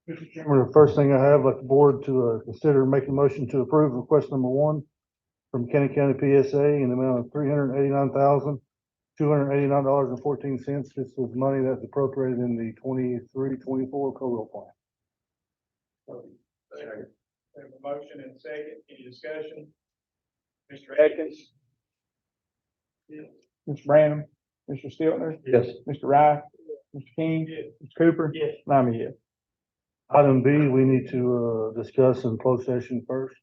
Mr. Chairman, the first thing I have, like the board to consider making a motion to approve request number 1 from Kenny County PSA in the amount of $389,289.14. This was money that's appropriated in the 23-24 COLA plan. We have a motion and second. Any discussion? Mr. Atkins? Mr. Branham? Mr. Stiltner? Yes. Mr. Rife? Mr. King? Mr. Cooper? Yes. And I'm a yes. Item B, we need to discuss in closed session first.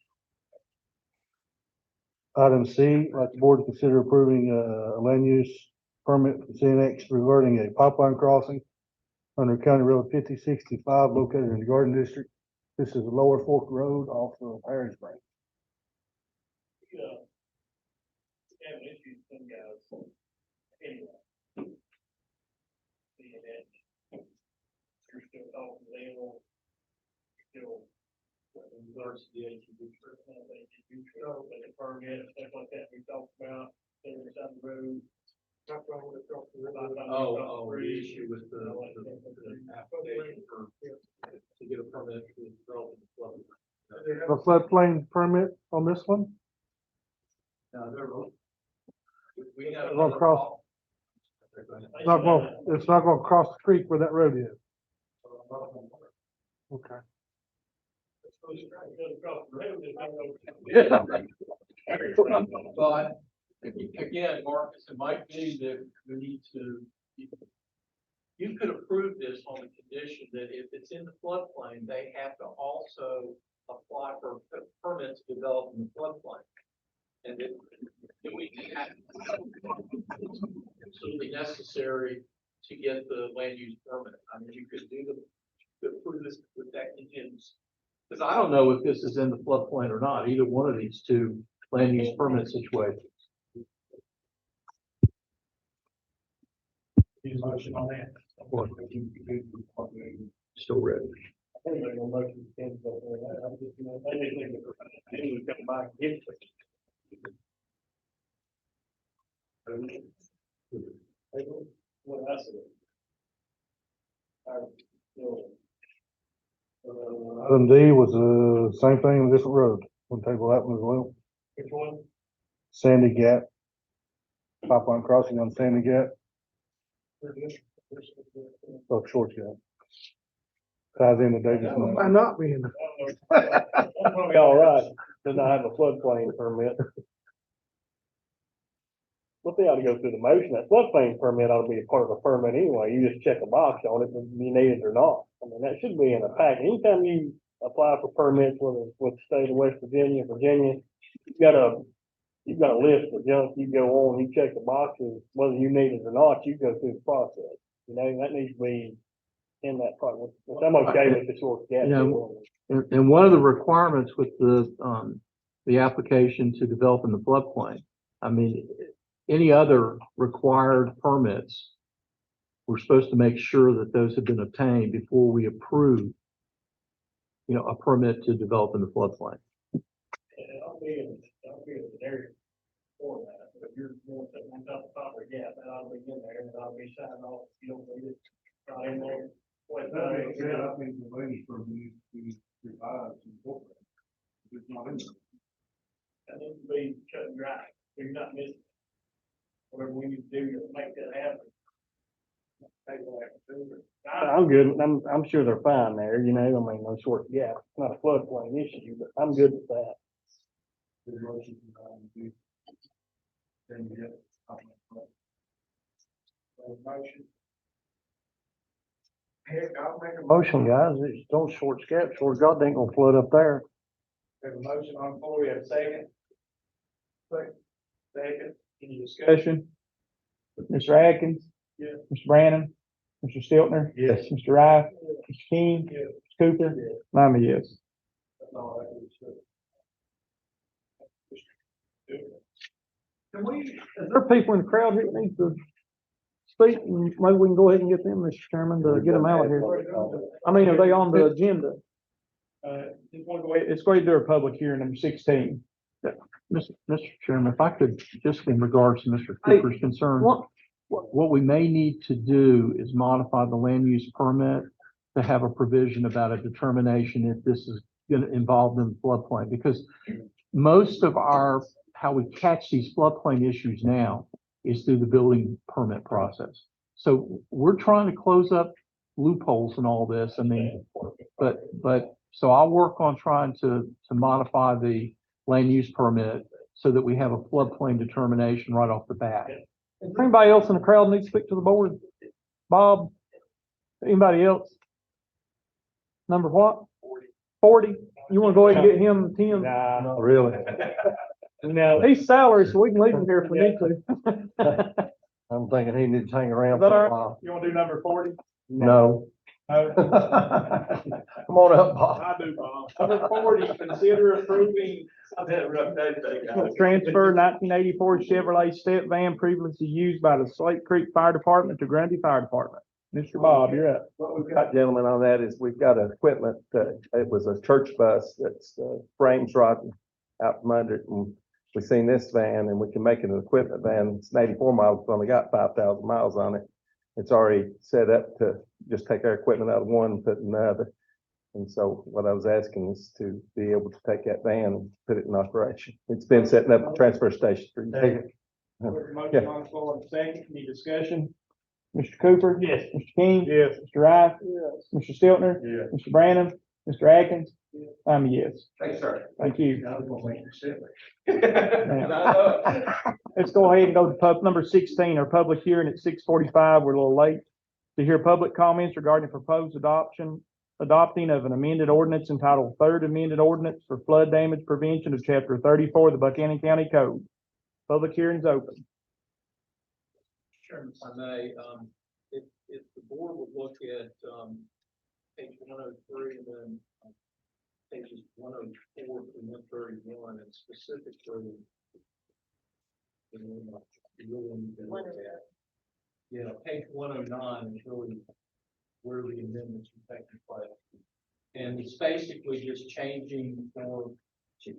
Item C, like the board to consider approving a land use permit for CNX reverting a pipeline crossing under County Road 5065 located in the Garden District. This is a Lower Fork Road off of Harrisburg. Have issues, some guys. Anyway. See that. You're still talking to them, still. Regards to the HEB trip, and the HEB trip, but the permit, and stuff like that, we talked about, there was down the road. The issue with the application for, to get a permit to develop the flood. A floodplain permit on this one? Now, we have. It's gonna cross, it's not gonna cross the creek where that road is. Okay. But again, Marcus, it might be that we need to, you could approve this on the condition that if it's in the floodplain, they have to also apply for a permit to develop in the floodplain. And it, we had absolutely necessary to get the land use permit. I mean, you could do the approve this with that contingency. Because I don't know if this is in the floodplain or not, either one of these two land use permit situations. Need a motion on that. Still ready. I think they're gonna make some things up there. I'm just, they need to come back and get it. What else is it? Item D was the same thing, different road. We'll table that one as well. Which one? Sandy Gap. Pipeline crossing on Sandy Gap, oh, Short Gap. Ties into Davis. Might not be in the. That'll be all right, does not have a floodplain permit. But they ought to go through the motion, that floodplain permit ought to be a part of the permit anyway, you just check a box on it, whether you need it or not. I mean, that should be in a packet, anytime you apply for permits, whether it's with the state of West Virginia, you've got a list of junk, you go on, you check the boxes, whether you need it or not, you go through the process. You know, that needs to be in that part, which I'm okay with the short gap. You know, and one of the requirements with the application to develop in the floodplain, I mean, any other required permits, we're supposed to make sure that those have been obtained before we approve, you know, a permit to develop in the floodplain. I'll be in the area for that, but you're going to on top of gap, that ought to be in there, and I'll be signing off, you don't need it. Right in there. I think the lady from the revised and incorporated. It's not in there. That needs to be cut and dry, so you're not missing. Whatever we need to do to make that happen. I'm good, I'm sure they're fine there, you know, I mean, no short gap, it's not a floodplain issue, but I'm good with that. Heck, I'll make a motion, guys. It's don't short gap, short God ain't gonna flood up there. We have a motion on the floor, we have a second. Second, any Discussion. discussion? Mr. Atkins? Yes. Mr. Brannum? Mr. Stiltner? Yes. Mr. Rice? Mr. King? Yes. Mr. Cooper? I'm a yes. That's all I can say. Can we, Is there people in the crowd here that need to speak? And maybe we can go ahead and get them, Mr. Chairman, to get them out here. I mean, are they on the agenda? Just want to go ahead, it's going to do a public hearing, number 16. Mr. Chairman, if I could, just in regards to Mr. Hey, Cooper's concern, What, what we may need to do is modify the land use permit to have a provision about a determination if this is going to involve in the floodplain, because most of how we catch these floodplain issues now is through the building permit process. So we're trying to close up loopholes in all this. I mean, but so I'll work on trying to modify the land use permit so that we have a floodplain determination right off the bat. is there anybody else in the crowd need to speak to the board? Bob? Anybody else? Number what? 40. You want to go ahead and get him 10? Nah, Not really. no, He's salary, so we can leave him here if we need to. I'm thinking he needs to hang around Is that for all a right? while. you want to do number 40? No. No. Come on up, Bob. I do, Bob. Number 40, consider approving Transfer 1984 Chevrolet step van previously used by the Slate Creek Fire Department to Grundy Fire Department. Mr. Bob, you're up. What we've got, gentlemen, on that is we've got equipment that, it was a church bus that's, frames rotten out from under it. And we've seen this van and we can make it an equipment van. It's 84 miles, it's only got 5,000 miles on it. It's already set up to just take our equipment out of one and put in another. And so what I was asking is to be able to take that van and put it in operation. It's been setting up at the transfer station for years. Motion on the floor in a second. Any discussion? Mr. Cooper? Yes. Mr. King? Yes. Mr. Rice? Yes. Mr. Stiltner? Yes. Mr. Brannum? Mr. Atkins? I'm a yes. Thanks, sir. Thank you. I was gonna make you silly. Let's go ahead and go to number 16, our public hearing at 6:45. We're a little late to hear public comments regarding proposed adoption adopting of an amended ordinance entitled Third Amended Ordinance for Flood Damage Prevention of Chapter 34 of the Buchanan County Code. Public hearing's open. Chairman, if I may, if the board would look at, page 103 and then pages 104 to 131, and specifically the one you really need to look at. Yeah, page 109 is really where the amendments are taking place. And it's basically just changing for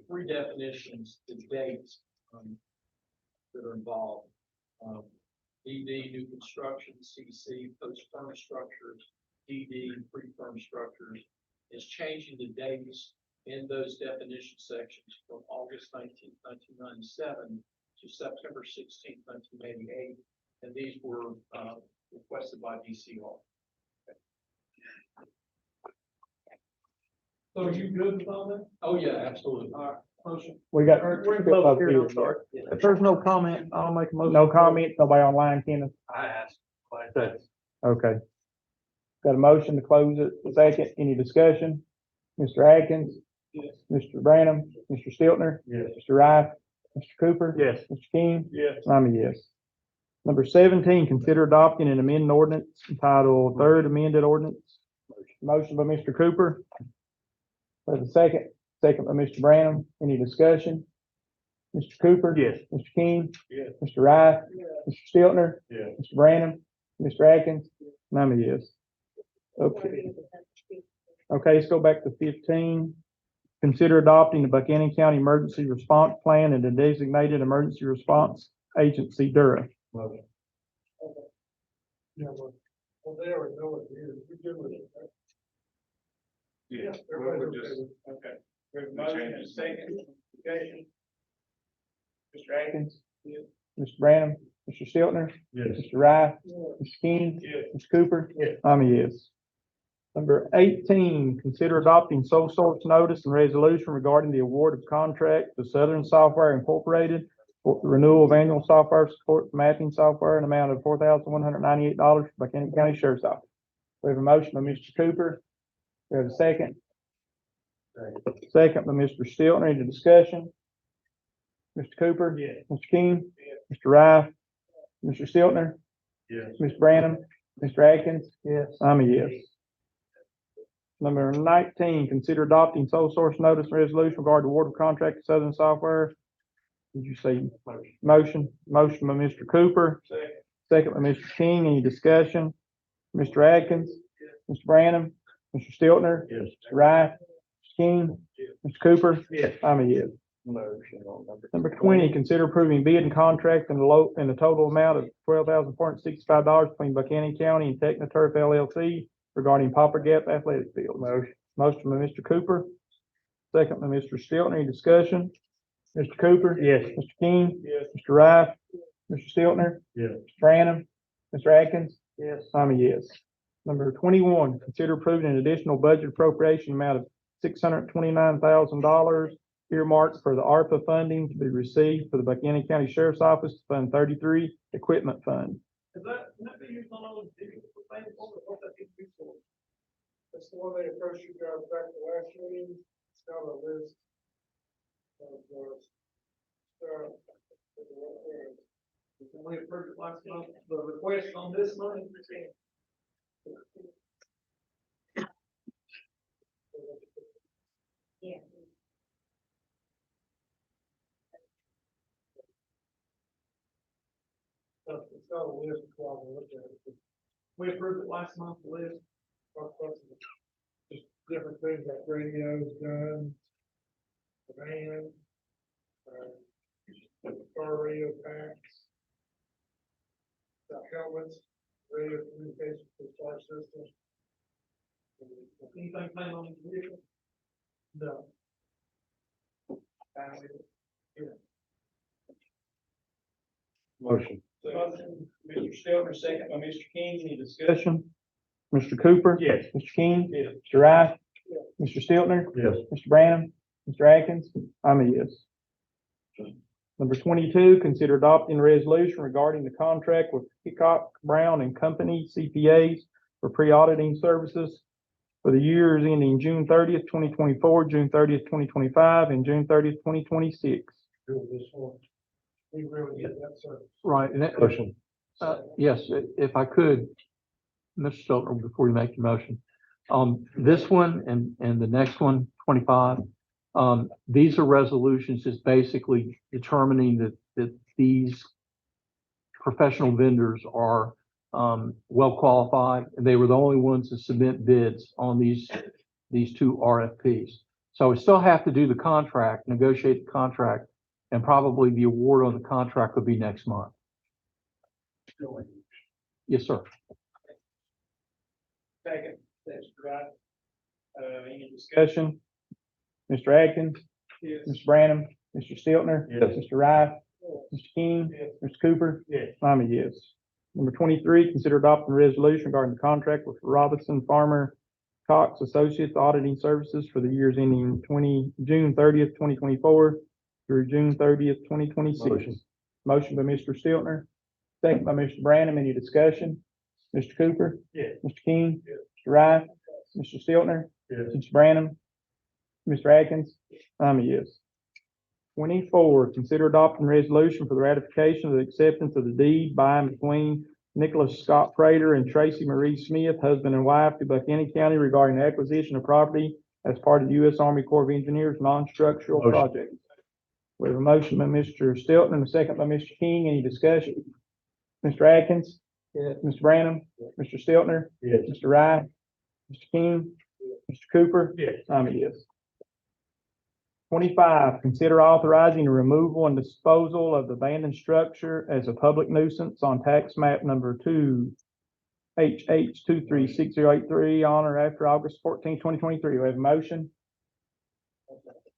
three definitions, the dates that are involved. DD, new construction, CC, post-firm structures, DD, pre-firm structures, is changing the dates in those definition sections from August 19th, 1997 to September 16th, 1988. And these were requested by DCR. So are you good with all that? Oh, yeah, absolutely. All right. Motion. We got. Public hearing, I'm sorry. If there's no comment, I'll make a motion. No comment, nobody online, Kenneth? I asked. Okay. Got a motion to close it. Second, any discussion? Mr. Atkins? Yes. Mr. Branham? Mr. Stiltner? Yes. Mr. Rife? Mr. Cooper? Yes. Mr. King? Yes. I'm a yes. Number 17, consider adopting an amended ordinance entitled Third Amended Ordinance. Motion by Mr. Cooper. There's a second. Second by Mr. Branham. Any discussion? Mr. Cooper? Yes. Mr. King? Yes. Mr. Rife? Mr. Stiltner? Yes. Mr. Branham? Mr. Atkins? And I'm a yes. Okay. Okay, let's go back to 15. Consider adopting the Buchanan County Emergency Response Plan and the designated emergency response agency, Durham. Yeah, well, they already know what it is. We're good with it, right? Yeah. Everybody's okay with it. Okay. We have a motion and a second. Okay. Mr. Atkins? Mr. Branham? Mr. Stiltner? Yes. Mr. Rife? Mr. King? Yes. Mr. Cooper? Yes. I'm a yes. Number 18, consider adopting sole source notice and resolution regarding the award of contract to Southern Software Incorporated for the renewal of annual software support for mapping software in amount of $4,198 for Buchanan County Sheriff's Office. We have a motion by Mr. Cooper. We have a second. Second by Mr. Stiltner. Any discussion? Mr. Cooper? Yes. Mr. King? Mr. Rife? Mr. Stiltner? Yes. Mr. Branham? Mr. Atkins? Yes. I'm a yes. Number 19, consider adopting sole source notice and resolution regarding award of contract to Southern Software. Did you say motion? Motion by Mr. Cooper. Second. Second by Mr. King. Any discussion? Mr. Atkins? Mr. Branham? Mr. Stiltner? Yes. Mr. Rife? Mr. King? Mr. Cooper? Yes. I'm a yes. Motion on Number 20, consider approving bid and contract in the total amount of $12,465 between Buchanan County and Technoturf LLC regarding Popper Gap Athletic Field. Motion by Mr. Cooper. Second by Mr. Stiltner. Any discussion? Mr. Cooper? Yes. Mr. King? Yes. Mr. Rife? Mr. Stiltner? Yes. Mr. Branham? Mr. Atkins? Yes. I'm a yes. Number 21, consider approving an additional budget appropriation amount of $629,000 earmarked for the ARPA funding to be received for the Buchanan County Sheriff's Office to Fund 33 Equipment Fund. Is that be used on all the vehicles? I hope that gets used for. That's the one they approached you guys back to last meeting. It's got a list of we approved it last month, the request on this money. Yeah. It's got a list of what we looked at it. We approved it last month, the list. Just different things like radios, guns, the van, car radio packs, got helmets, radio communication for the fire system. Anything planned on the vehicle? No. Motion. Mr. Stiltner, second by Mr. King. Any discussion? Mr. Cooper? Yes. Mr. King? Yes. Mr. Rife? Mr. Stiltner? Yes. Mr. Branham? Mr. Atkins? I'm a yes. Number 22, consider adopting a resolution regarding the contract with Hickok, Brown and Company CPAs for pre-auditing services for for the years ending June 30th, 2024, June 30th, 2025, and June 30th, 2026. We really get that service. Right, and that, Motion. yes, if I could, Mr. Stiltner, before you make your motion. This one and the next one, 25, these are resolutions just basically determining that these professional vendors are well qualified, and they were the only ones to submit bids on these two RFPs. So we still have to do the contract, negotiate the contract, and probably the award on the contract will be next month. Yes, sir. Second, that's right. Any discussion? Mr. Atkins? Yes. Mr. Branham? Mr. Stiltner? Yes. Mr. Rife? Mr. King? Mr. Cooper? Yes. I'm a yes. Number 23, consider adopting a resolution regarding the contract with Robinson Farmer Cox Associates Auditing Services for the years ending June 30th, 2024 through June 30th, 2026. Motion. Motion by Mr. Stiltner, second by Mr. Branham. Any discussion? Mr. Cooper? Yes. Mr. King? Yes. Mr. Rife? Mr. Stiltner? Yes. Mr. Branham? Mr. Atkins? I'm a yes. 24, consider adopting resolution for the ratification of the acceptance of the deed by and between Nicholas Scott Prater and Tracy Marie Smith, husband and wife, to Buchanan County regarding the acquisition of property as part of the U.S. Army Corps of Engineers non-structural Motion. project. We have a motion by Mr. Stiltner and a second by Mr. King. Any discussion? Mr. Atkins? Yes. Mr. Branham? Mr. Stiltner? Yes. Mr. Rife? Mr. King? Mr. Cooper? Yes. I'm a yes. 25, consider authorizing the removal and disposal of the abandoned structure as a public nuisance on tax map number 2HH236083 on or after August 14, 2023. We have a motion?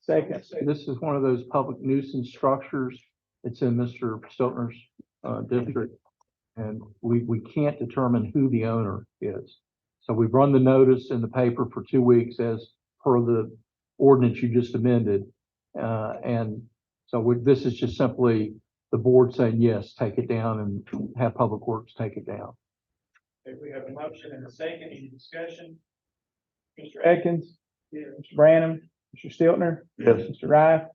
Second. This is one of those public nuisance structures. It's in Mr. Stiltner's district. And we can't determine who the owner is. So we've run the notice in the paper for 2 weeks as per the ordinance you just amended. And so this is just simply the board saying, yes, take it down, and have Public Works take it down. Okay, we have a motion and a second. Any discussion? Mr. Atkins? Mr. Branham? Mr. Stiltner? Yes. Mr. Rife?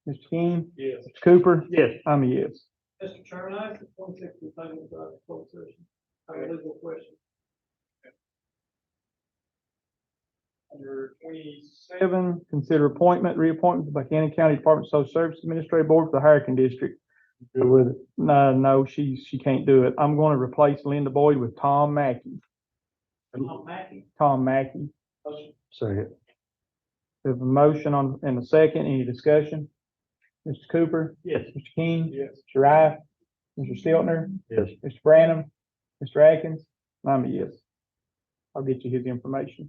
Mr. King? Yes. Mr. Cooper? Yes. I'm a yes. Mr. Chairman, I have a 26 thing about closed session. I have a legal question. Number 27, consider appointment, reappointment to Buchanan County Department of Social Services Administrative Board for the Hurricane District. Good with it. No, she can't do it. I'm going to replace Linda Boyd with Tom Mackey. Tom Mackey. Second. We have a motion on, and a second. Any discussion? Mr. Cooper? Yes. Mr. King? Yes. Mr. Rife? Mr. Stiltner? Yes. Mr. Branham? Mr. Atkins? I'm a yes. I'll get you his information.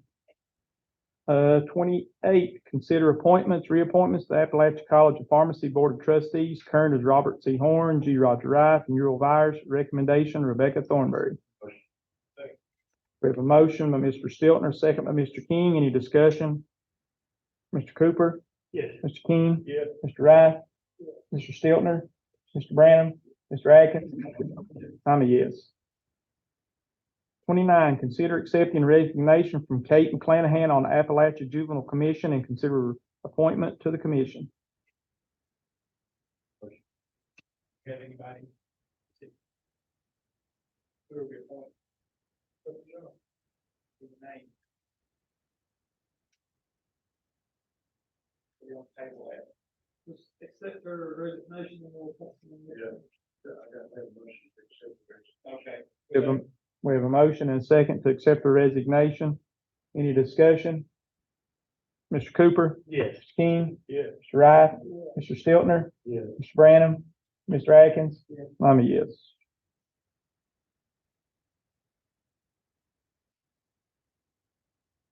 28, consider appointments, reappointments to the Appalachian College of Pharmacy Board of Trustees, current is Robert C. Horn, G. Roger Rife, and Ural Vyers. Recommendation, Rebecca Thornberry. We have a motion by Mr. Stiltner, second by Mr. King. Any discussion? Mr. Cooper? Yes. Mr. King? Yes. Mr. Rife? Mr. Stiltner? Mr. Branham? Mr. Atkins? I'm a yes. 29, consider accepting resignation from Kate McClanahan on the Appalachia Juvenile Commission and consider appointment to the commission. Have anybody? Who are we appointing? Name. We're on table that. Just accept her resignation and we'll. Okay. We have a motion and a second to accept the resignation. Any discussion? Mr. Cooper? Yes. Mr. King? Yes. Mr. Rife? Mr. Stiltner? Yes. Mr. Branham? Mr. Atkins? I'm a yes.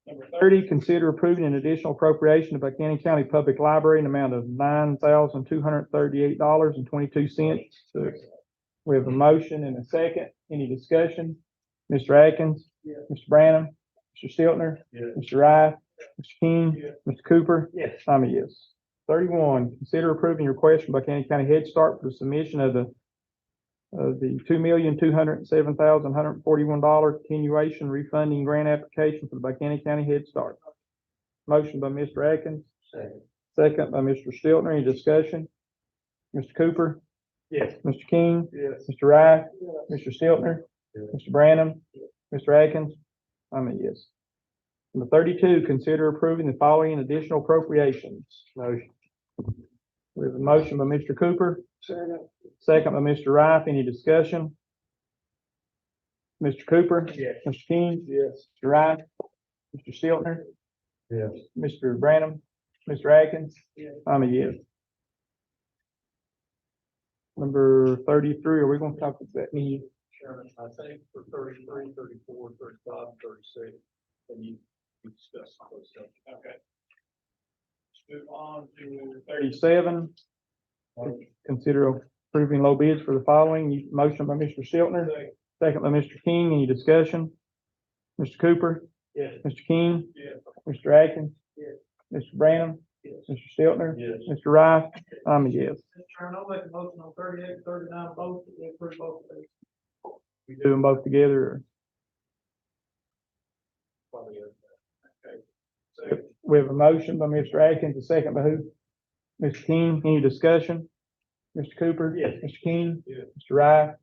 Number 30, consider approving an additional appropriation to Buchanan County Public Library in the amount of $9,238.22. We have a motion and a second. Any discussion? Mr. Atkins? Mr. Branham? Mr. Stiltner? Yes. Mr. Rife? Mr. King? Yes. Mr. Cooper? Yes. I'm a yes. 31, consider approving request from Buchanan County Head Start for the submission of the The $2,207,141 continuation refunding grant application for the Buchanan County Head Start. Motion by Mr. Atkins. Second by Mr. Stiltner. Any discussion? Mr. Cooper? Yes. Mr. King? Yes. Mr. Wright? Mr. Stiltner? Mr. Branham? Mr. Atkins? I'm a yes. Number 32, consider approving the following additional appropriations. Motion. We have a motion by Mr. Cooper. Second by Mr. Rife. Any discussion? Mr. Cooper? Yes. Mr. King? Yes. Mr. Rife? Mr. Stiltner? Yes. Mr. Branham? Mr. Atkins? I'm a yes. Number 33, are we gonna talk about that? Chairman, I think for 33, 34, 35, 36, and you discuss those stuff. Okay. Let's move on to 37. Consider approving low bids for the following. Motion by Mr. Stiltner. Second by Mr. King. Any discussion? Mr. Cooper? Yes. Mr. King? Yes. Mr. Atkins? Yes. Mr. Branham? Yes. Mr. Stiltner? Yes. Mr. Rife? I'm a yes. Mr. Chairman, I'll make a motion on 38, 39, both, that we approve both of these. We do them both together, or? We have a motion by Mr. Atkins, a second by who? Mr. King. Any discussion? Mr. Cooper? Yes. Mr. King? Yes. Mr. Rife?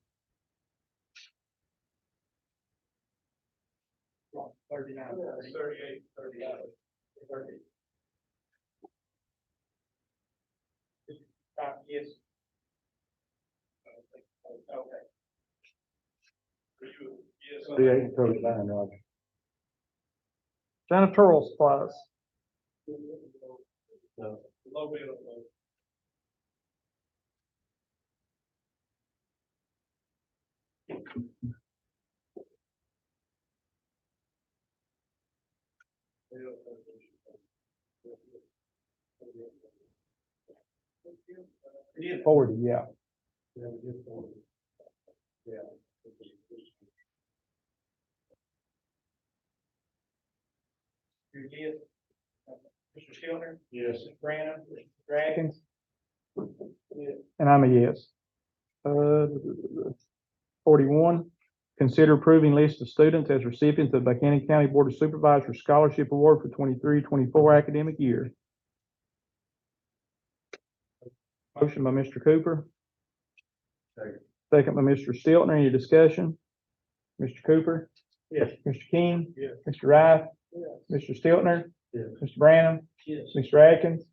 39, 38, 39. 38. Yes. Okay. Yes. 38 and 39, Roger. Janitorial supplies. Low bid on those. It is 40, yeah. Yes. Mr. Stiltner? Yes. Mr. Branham? Mr. Atkins? And I'm a yes. 41, consider approving list of students as recipients of Buchanan County Board of Supervisors Scholarship Award for 23-24 academic year. Motion by Mr. Cooper. Second by Mr. Stiltner. Any discussion? Mr. Cooper? Yes. Mr. King? Yes. Mr. Rife? Yes. Mr. Stiltner? Yes. Mr. Branham? Yes. Mr. Atkins?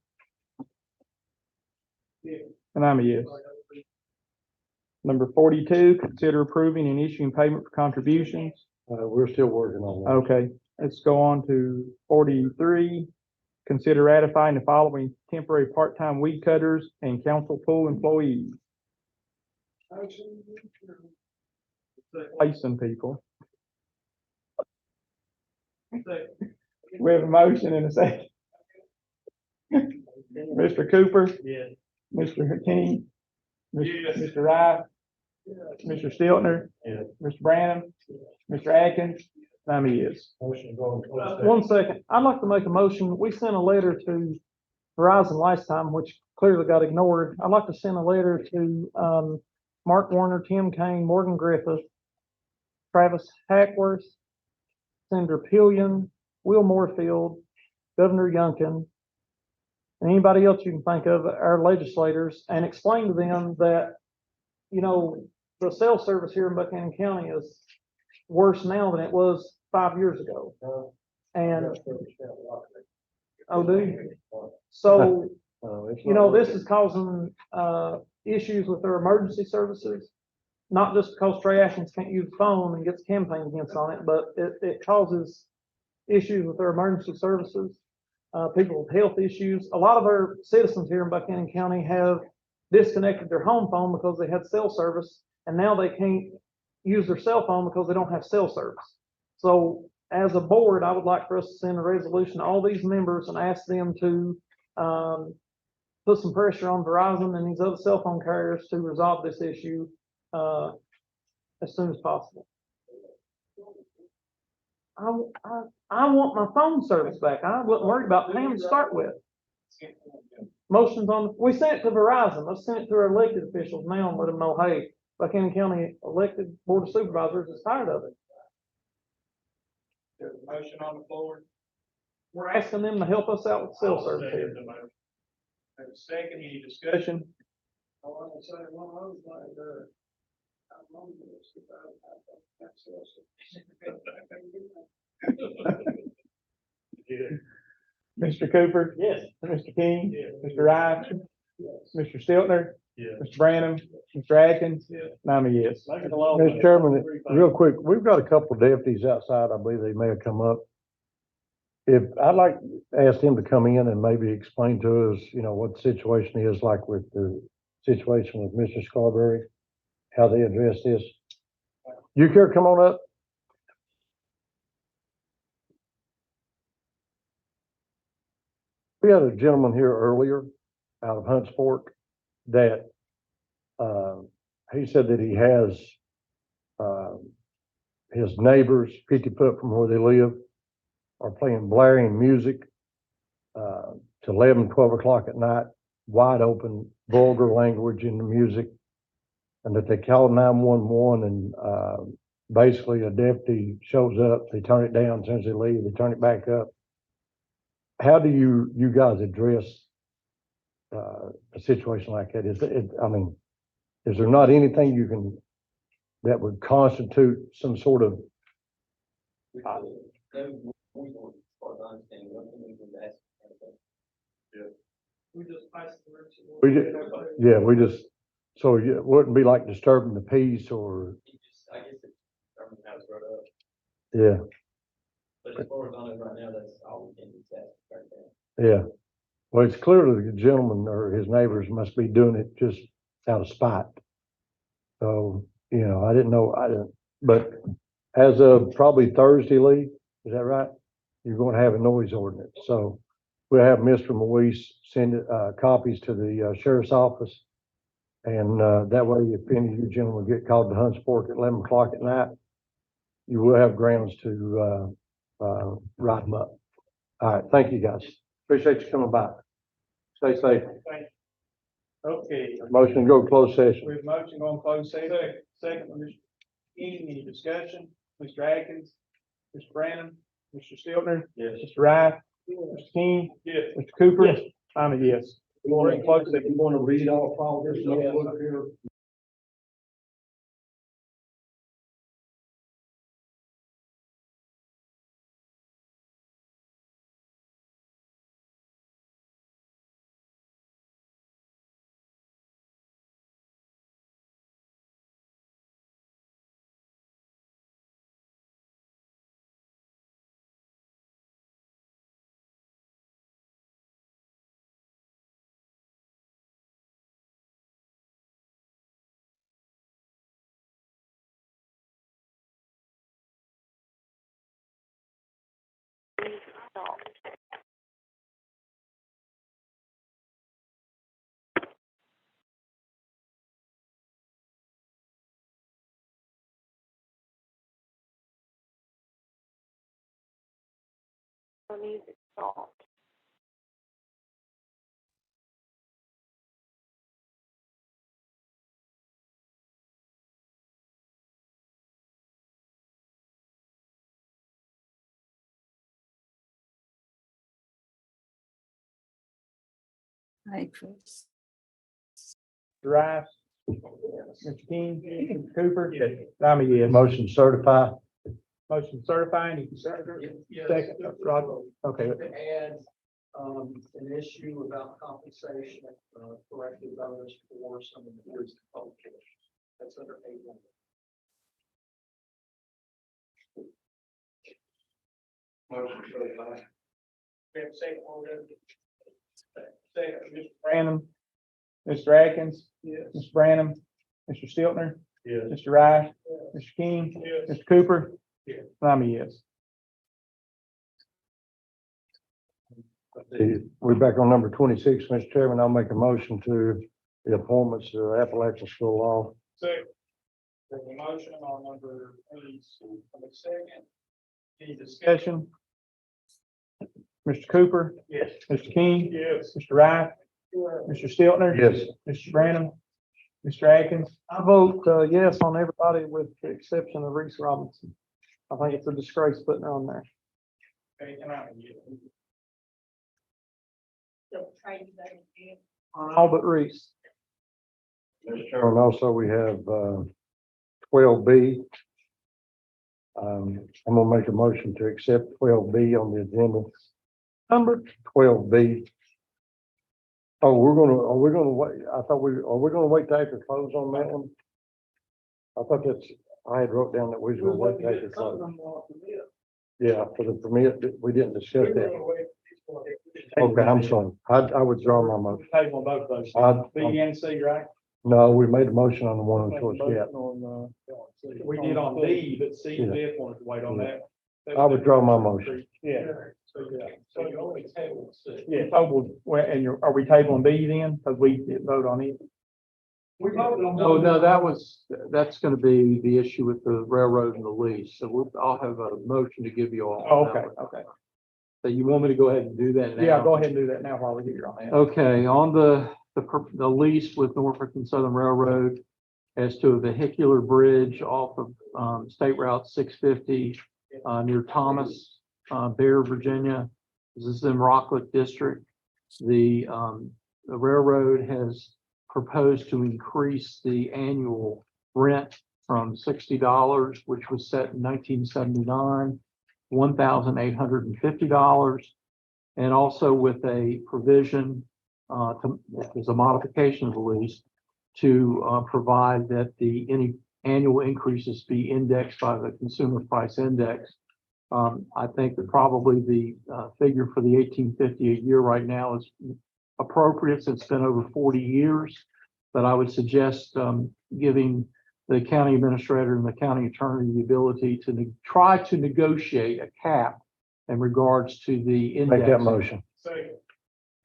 And I'm a yes. Number 42, consider approving and issuing payment for contributions. We're still working on that. Okay, let's go on to 43. Consider ratifying the following temporary part-time weed cutters and council pool employees. Placing people. We have a motion and a second. Mr. Cooper? Yes. Mr. King? Yes. Mr. Rife? Mr. Stiltner? Yes. Mr. Branham? Mr. Atkins? I'm a yes. Motion to go in closed session. 1 second, I'd like to make a motion. We sent a letter to Verizon last time, which clearly got ignored. I'd like to send a letter to, Mark Warner, Tim Kane, Morgan Griffith, Travis Hackworth, Senator Pillion, Will Moorfield, Governor Youngkin, and anybody else you can think of, our legislators, and explain to them that, you know, the cell service here in Buchanan County is worse now than it was 5 years ago. And, oh, do you? So, you know, this is causing, issues with their emergency services. Not just because Trey Atkins can't use the phone and gets campaign against on it, but it causes issues with their emergency services. People with health issues. A lot of our citizens here in Buchanan County have disconnected their home phone because they had cell service, and now they can't use their cell phone because they don't have cell service. So as a board, I would like for us to send a resolution to all these members and ask them to put some pressure on Verizon and these other cell phone carriers to resolve this issue as soon as possible. I want my phone service back. I wasn't worried about paying to start with. Motion's on, we sent it to Verizon. Let's send it to our elected officials now and let them know, hey, Buchanan County elected Board of Supervisors is tired of it. There's a motion on the floor. We're asking them to help us out with cell service here. There's a second, any discussion? I want to say, one of those, like, how long is it? Mr. Cooper? Yes. Mr. King? Yes. Mr. Rice? Mr. Stiltner? Yeah. Mr. Branham? Mr. Atkins? Yeah. And I'm a yes. Mr. Chairman, real quick, we've got a couple of deputies outside. I believe they may have come up. If, I'd like to ask them to come in and maybe explain to us, you know, what the situation is like with the situation with Mr. Scarberry, how they address this. You care to come on up? We had a gentleman here earlier out of Hunts Fork that, he said that he has, his neighbors 50 foot from where they live are playing blaring music, to 11, 12 o'clock at night, wide open, vulgar language in the music. And that they called 911 and, basically a deputy shows up, they turn it down, as soon as they leave, they turn it back up. How do you guys address, a situation like that? Is it, I mean, is there not anything you can, that would constitute some sort of, we just, so it wouldn't be like disturbing the peace or, yeah. But as far as I know right now, that's all we can do, right now. Yeah, well, it's clearly the gentleman or his neighbors must be doing it just out of spite. So, you know, I didn't, but as of probably Thursday, Lee, is that right? You're going to have a noise ordinance, so we'll have Mr. Moise send, copies to the sheriff's office. And, that way, if any of you gentlemen get called to Hunts Fork at 11 o'clock at night, you will have grounds to, write them up. All right, thank you, guys. Appreciate you coming by. Stay safe. Okay. Motion to go closed session. We have motion on closed session. Second, by Mr. King, any discussion? Mr. Atkins? Mr. Branham? Mr. Stiltner? Yes. Mr. Rice? Mr. King? Yes. Mr. Cooper? Yes. I'm a yes. You in closed session. You want to read off all this notebook here? Music stopped. Mr. Rice? Mr. King? Mr. Cooper? I'm a yes. Motion certify. Motion certifying, you can second, Roger, okay. Add, an issue about compensation, corrected bonus for some of the years of publications. That's under A1. Motion certified. We have a second on that. Second, Mr. Branham, Mr. Atkins, Mr. Branham, Mr. Stiltner, Yes. Mr. Rice, Mr. King, Mr. Cooper, I'm a yes. We're back on number 26, Mr. Chairman. I'll make a motion to the appointments to the Appalachian School Law. Second. There's a motion on number 22. Any discussion? Mr. Cooper? Yes. Mr. King? Yes. Mr. Rice? Mr. Stiltner? Yes. Mr. Branham? Mr. Atkins? I vote, yes on everybody with the exception of Reese Robinson. I think it's a disgrace putting her on there. Okay, and I'm a yes. So trade vote again. On all but Reese. Mr. Chairman, also we have, 12B. I'm gonna make a motion to accept 12B on the agenda. Number, 12B. Oh, are we gonna wait? Are we gonna wait till after close on that one? I thought I had wrote down that we was gonna wait till after close. Yeah, for the permit, we didn't discuss that. Okay, I'm sorry. I withdraw my motion. Table on both of I- those. B and C, right? No, we made a motion on the one on George Gap. We did on D, but C, Yeah. Jeff wanted to wait on that. I withdraw my motion. Yeah. So you only table C. Yeah, table, well, and are we tabling B then? Because we did vote on it. We voted on. Oh, no, that's gonna be the issue with the railroad and the lease. So I'll have a motion to give you all. Oh, okay, okay. So you want me to go ahead and do that now? Yeah, go ahead and do that now while we're here on that. Okay, on the lease with Norfolk and Southern Railroad as to a vehicular bridge off of, State Route 650, near Thomas, Bear, Virginia. This is in Rocklet District. The railroad has proposed to increase the annual rent from $60, which was set in 1979, $1,850, and also with a provision as a modification of the lease to provide that any annual increases be indexed by the Consumer Price Index. I think that probably the figure for the 1850 a year right now is appropriate since it's been over 40 years. But I would suggest giving the county administrator and the county attorney the ability to try to negotiate a cap in regards to the index. Make that motion. Second.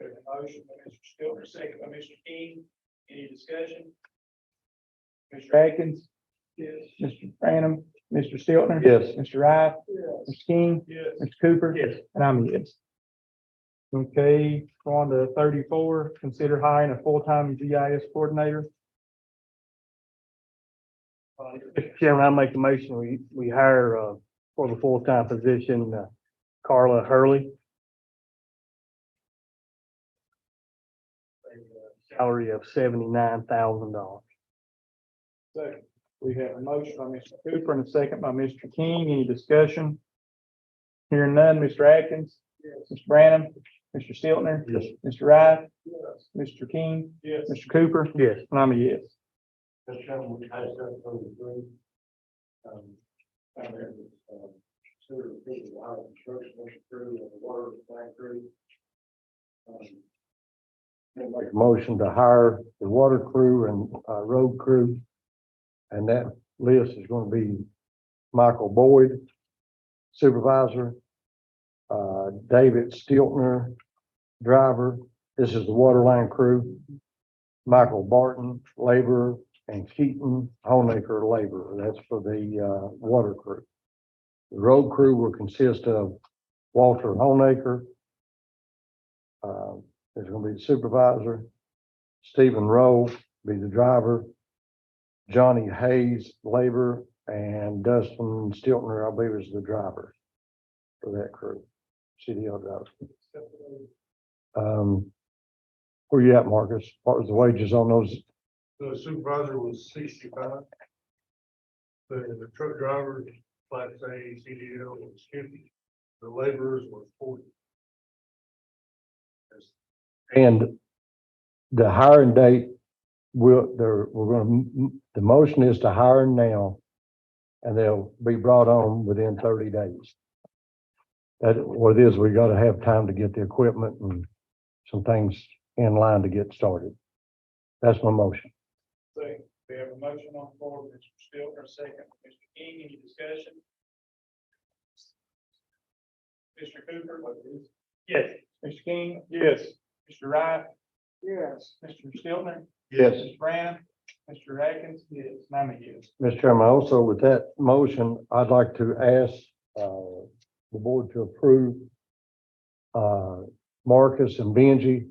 There's a motion by Mr. Stiltner, second by Mr. King. Any discussion? Mr. Atkins? Yes. Mr. Branham? Mr. Stiltner? Yes. Mr. Wright? Yes. Mr. King? Yes. Mr. Cooper? Yes. And I'm a yes. Okay, go on to 34, consider hiring a full-time GIS coordinator. Mr. Chairman, I make a motion, we hire, for the full-time position, Carla Hurley. Salary of $79,000. Second. We have a motion by Mr. Cooper and a second by Mr. King. Any discussion? Hearing none, Mr. Atkins? Yes. Mr. Branham? Mr. Stiltner? Yes. Mr. Wright? Yes. Mr. King? Yes. Mr. Cooper? Yes. And I'm a yes. Mr. Chairman, we passed that for the three. Consider the water construction crew and the water plant crew. Make a motion to hire the water crew and, road crew. And that list is gonna be Michael Boyd, supervisor, David Stiltner, driver. This is the water line crew. Michael Barton, laborer, and Keaton Honaker, laborer. That's for the, water crew. The road crew will consist of Walter Honaker. There's gonna be the supervisor, Stephen Rowe, be the driver, Johnny Hayes, laborer, and Dustin Stiltner, I believe, is the driver for that crew. CDL driver. Where you at, Marcus? What was the wages on those? The supervisor was 65. The truck driver, class A, CDL was 50. The laborers were 40. And the hiring date, we're gonna, the motion is to hire now, and they'll be brought on within 30 days. That, what it is, we gotta have time to get the equipment and some things in line to get started. That's my motion. Second. We have a motion on the floor, Mr. Stiltner, second, Mr. King, any discussion? Mr. Cooper? Yes. Mr. King? Yes. Mr. Wright? Yes. Mr. Stiltner? Yes. Mr. Branham? Mr. Atkins? Yes. And I'm a yes. Mr. Chairman, also with that motion, I'd like to ask, the board to approve, Marcus and Benji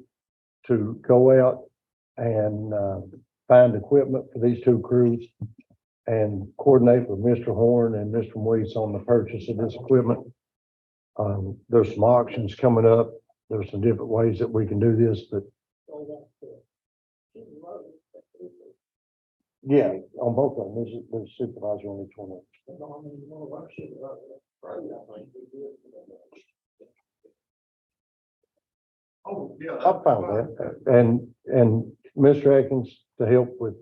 to go out and, find equipment for these two crews and coordinate with Mr. Horn and Mr. Weiss on the purchase of this equipment. There's some auctions coming up. There's some different ways that we can do this, but yeah, on both of them, there's a supervisor on each one. Oh, yeah. I found that, and Mr. Atkins to help with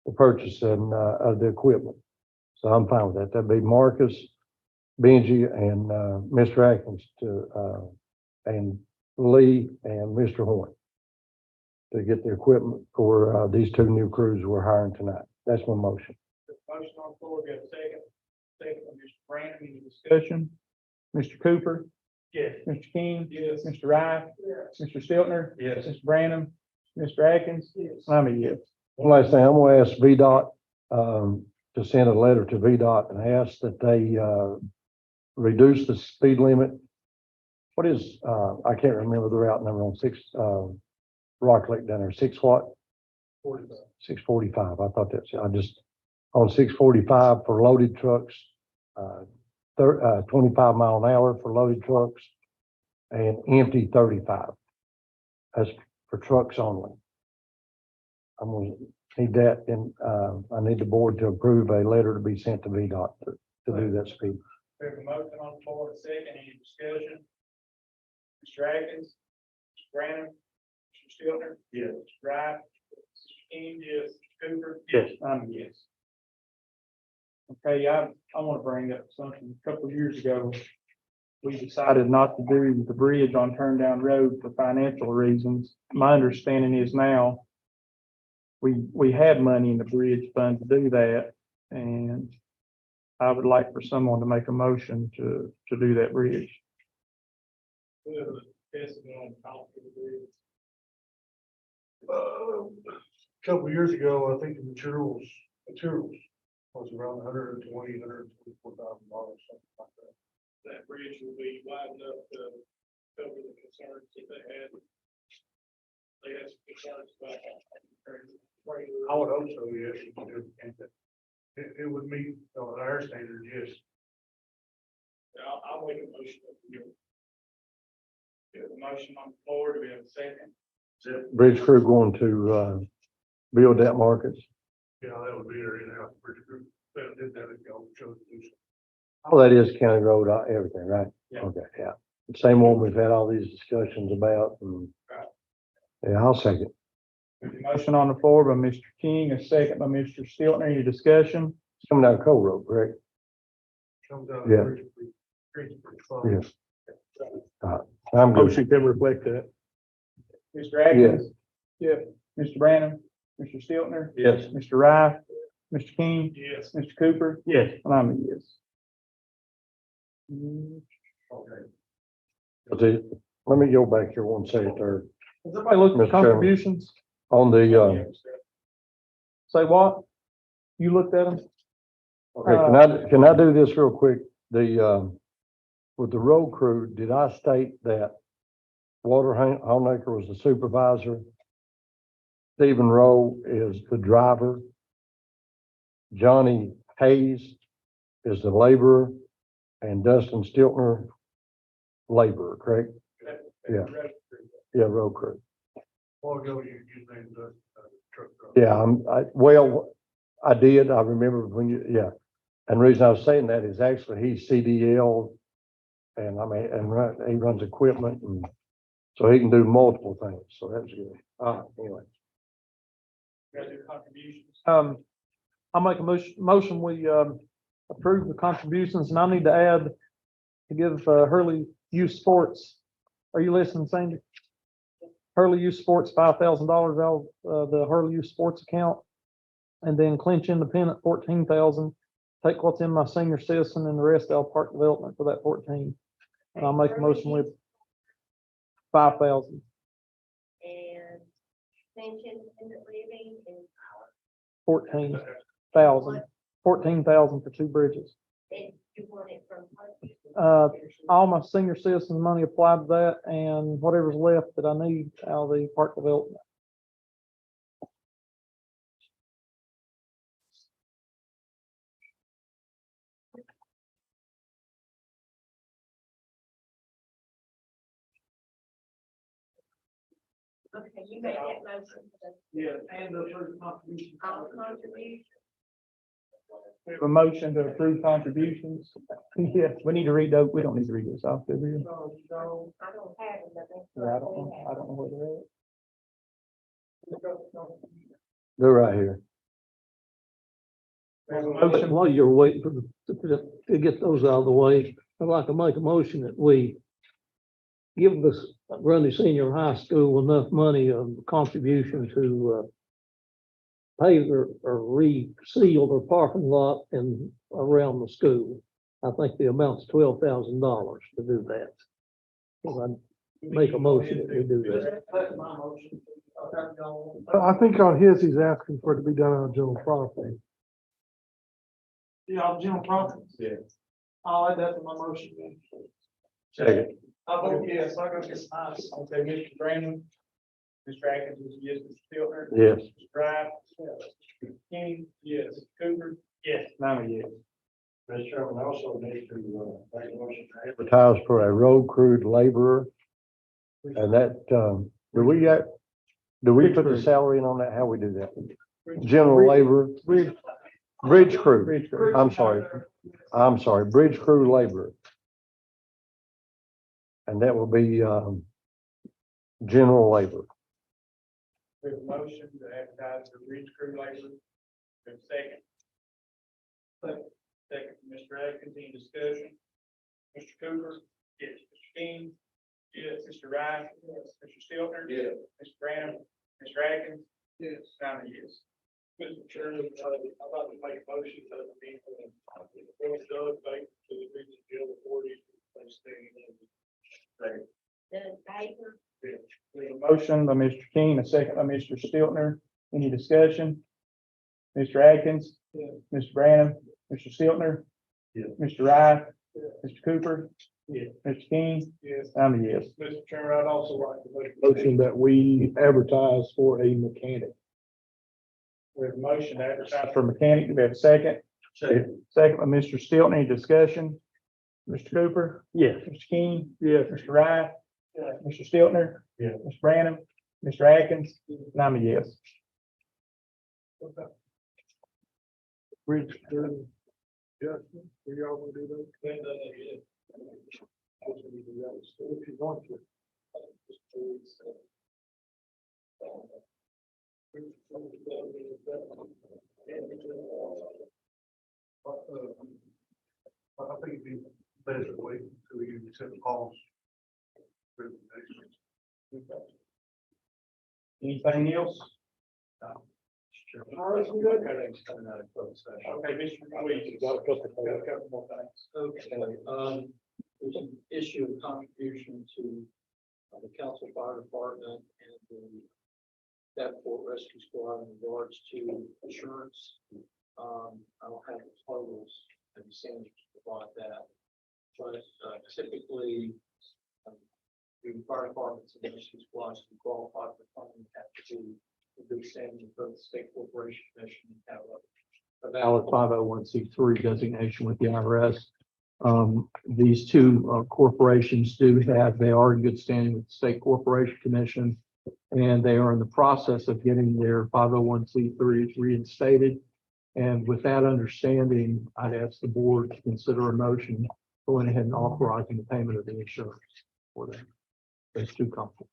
the purchase of the equipment. So I'm fine with that. That'd be Marcus, Benji, and Mr. Atkins and Lee and Mr. Horn to get the equipment for these two new crews we're hiring tonight. That's my motion. Motion on the floor, got a second. Second, by Mr. Brandon, any discussion? Mr. Cooper? Yes. Mr. King? Yes. Mr. Wright? Mr. Stiltner? Yes. Mr. Brandon? Mr. Atkins? I'm a yes. One last thing, I'm gonna ask VDOT to send a letter to VDOT and ask that they reduce the speed limit. What is, I can't remember the route number on Rock Lake down there, 6 what? 645. I thought on 645 for loaded trucks, 25 mile an hour for loaded trucks and empty 35. That's for trucks only. I'm gonna need that, and I need the board to approve a letter to be sent to VDOT to do that speed. We have a motion on the floor, a second, any discussion? Mr. Atkins? Mr. Brandon? Mr. Stiltner? Yes. Mr. Wright? Mr. King? Yes. Mr. Cooper? Yes. I'm a yes. Okay, I want to bring up something. A couple of years ago, we decided not to do the bridge on Turn Down Road for financial reasons. My understanding is now we had money in the bridge fund to do that, and I would like for someone to make a motion to do that bridge. Couple of years ago, I think the materials was around $124,000, something like that. That bridge will be wide enough to cover the concerns that they had. They had some concerns about. I would hope so, yes. It would meet our standards, yes. I'll make a motion. We have a motion on the floor. Do we have a second? Bridge crew going to build that markets. Yeah, that would be our in-house bridge group. That did that, y'all chose to do so. Oh, that is county road, everything, right? Yeah. Okay, yeah. Same one we've had all these discussions about, and yeah, I'll second. Motion on the floor by Mr. King, a second by Mr. Stiltner. Any discussion? It's coming down Cole Road, correct? Comes out. Yeah. Yes. I'm good. Motion can reflect that. Mr. Atkins? Yeah. Mr. Brandon? Mr. Stiltner? Yes. Mr. Wright? Mr. King? Yes. Mr. Cooper? Yes. And I'm a yes. Let me go back here one second there. Has everybody looked at Mr. Chairman. contributions? On the, Say what? You looked at them? okay, can I do this real quick? With the road crew, did I state that Walter Honaker was the supervisor? Stephen Rowe is the driver. Johnny Hayes is the laborer, and Dustin Stiltner, laborer, correct? Yeah. Yeah, road crew. While ago, you named the truck driver. Yeah, I did. I remember when yeah. And the reason I was saying that is actually he's CDL, and he runs equipment, and so he can do multiple things. So that's good. Anyway. I'll make a motion, we, approve the contributions, and I need to add to give, Hurley Youth Sports. Are you listening, Sandy? Hurley Youth Sports, $5,000 out of, the Hurley Youth Sports account. And then Clinch Independent, 14,000. Take what's in my senior citizen and the rest out park development for that 14. And I'll make a motion with 5,000. And pension independent living and 14,000. 14,000 for 2 bridges. and you want it from. All my senior citizen money applied to that, and whatever's left that I need out of the park development. Okay, you made that motion for Yeah, and the first contribution. the all contributions. We have a motion to approve contributions. Yes, we need to read those. We don't need to read this off, do we? I don't have them, but that's. Yeah, I don't know where they're at. They're right here. There's a motion. While you're waiting to get those out of the way, I'd like to make a motion that we give this Grundy Senior High School enough money of contribution to pave or reseal their parking lot and around the school. I think the amount's $12,000 to do that. So I make a motion that we do that. That's my motion. I think on his, he's asking for it to be done on general property. Yeah, on general property. Yeah. All right, that's my motion then. Second. I vote yes, I go get nice. Okay, Mr. Brandon. Mr. Atkins is yes, Mr. Tiltner. Yes. Mr. Drive. Mr. King. Yes. Cooper. Yes. I'm a yes. Mr. Chairman, I also need to, make a motion to advertise for a road crew laborer. And that, do we put the salary in on that? How we do that? General labor, bridge crew. I'm sorry, bridge crew laborer. And that will be, general labor. We have a motion to advertise for bridge crew labor. We have a second. Second from Mr. Atkins, any discussion? Mr. Cooper? Yes. Mr. King? Yes. Mr. Rice? Yes. Mr. Stiltner? Yes. Mr. Brandon? Mr. Atkins? Yes. I'm a yes. Mr. Chairman, I'd like to make a motion to be appoint Doug Baker to the regional jail authority. The paper. We have a motion by Mr. King, a second by Mr. Stiltner. Any discussion? Mr. Atkins? Mr. Brandon? Mr. Stiltner? Yes. Mr. Rice? Mr. Cooper? Yes. Mr. King? Yes. I'm a yes. Mr. Chairman, I'd also like to make a motion that we advertise for a mechanic. We have a motion to advertise for mechanic. Do we have a second? Second. Second by Mr. Stiltner. Any discussion? Mr. Cooper? Yes. Mr. King? Yes. Mr. Rice? Mr. Stiltner? Yes. Mr. Brandon? Mr. Atkins? And I'm a yes. Bridge crew adjustment, are y'all gonna do that? If you want to. I think it'd be better to wait until you accept the calls. Anything else? Ours is good. Okay, Mr. Williams. Got a couple more things. Okay, there's an issue of contribution to the council fire department and the Davenport Rescue Squad in regards to insurance. I don't have the totals and Sandra to provide that. But typically, the fire departments and rescue squads to qualify for funding have to do standing for the state corporation commission and have a valid 501c3 designation with the IRS. These two corporations they are in good standing with the State Corporation Commission, and they are in the process of getting their 501c3s reinstated. And with that understanding, I'd ask the board to consider a motion going ahead and authorizing the payment of the insurance for them. Those two companies.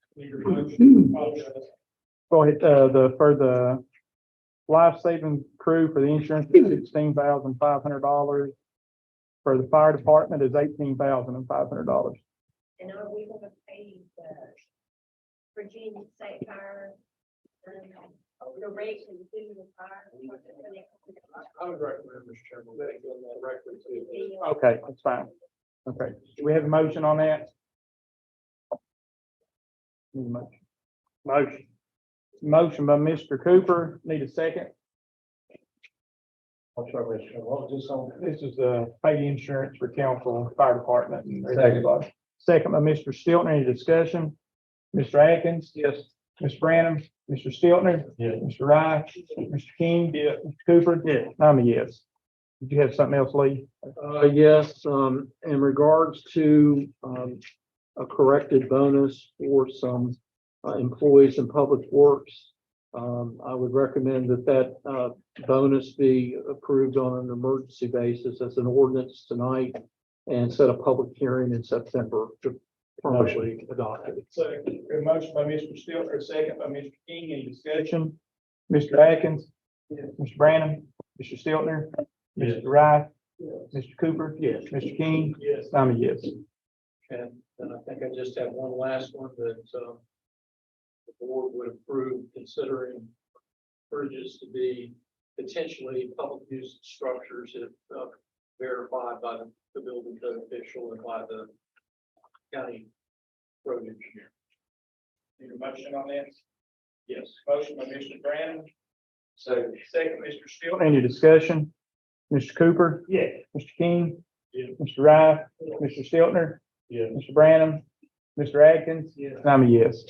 Go ahead, for the life-saving crew for the insurance, $16,500. For the fire department is $18,500. And are we gonna pay the Virginia State Fire, direction to the fire? I would recommend, Mr. Chairman, that it go directly to. Okay, that's fine. Okay, do we have a motion on that? Need a motion. Motion by Mr. Cooper, need a second? I'm sorry, Mr. Chairman, what was this on? This is pay the insurance for council, and fire department. And Second. everybody. Second by Mr. Stiltner, any discussion? Mr. Atkins? Yes. Ms. Brandon? Mr. Stiltner? Yes. Mr. Rice? Mr. King? Yeah. Mr. Cooper? Yeah. I'm a yes. Did you have something else, Lee? Yes, in regards to, a corrected bonus for some employees in public works. I would recommend that bonus be approved on an emergency basis as an ordinance tonight and set a public hearing in September to permanently adopt it. So, a motion by Mr. Stiltner, a second by Mr. King, any discussion? Mr. Atkins? Mr. Brannum? Mr. Stiltner? Mr. Wright? Mr. Cooper? Yes. Mr. King? Yes. I'm a yes. And I think I just have one last one that, the board would approve considering bridges to be potentially public use structures if, verified by the building code official and by the county road engineer. Need a motion on that? Yes. Motion by Mr. Brannum. So, second, Mr. Stiltner, any discussion? Mr. Cooper? Yes. Mr. King? Yes. Mr. Wright? Mr. Stiltner? Yes. Mr. Brannum? Mr. Atkins? Yes. And I'm a yes.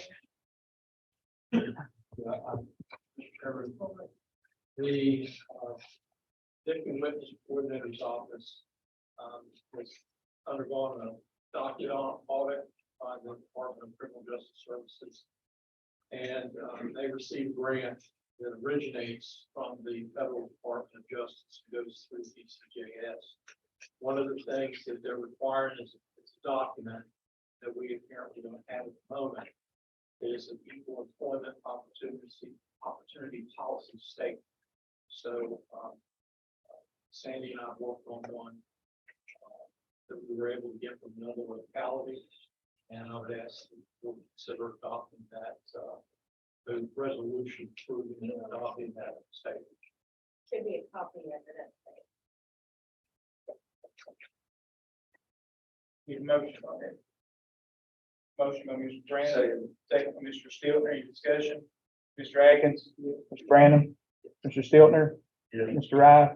The victim witness coordinator's office was undergone a document audit by the Department of Criminal Justice Services. And they received a grant that originates from the Federal Department of Justice, goes through DCJS. One of the things that they're requiring is a document that we apparently don't have at the moment is an equal employment opportunity policy statement. So Sandy and I worked on one that we were able to get from another locality, and I would ask that we'll consider adopting that the resolution approving and adopting that statement. Should be a copy of it. Need a motion on that. Motion by Mr. Brannum, second by Mr. Stiltner, any discussion? Mr. Atkins? Mr. Brannum? Mr. Stiltner? Yes. Mr. Wright?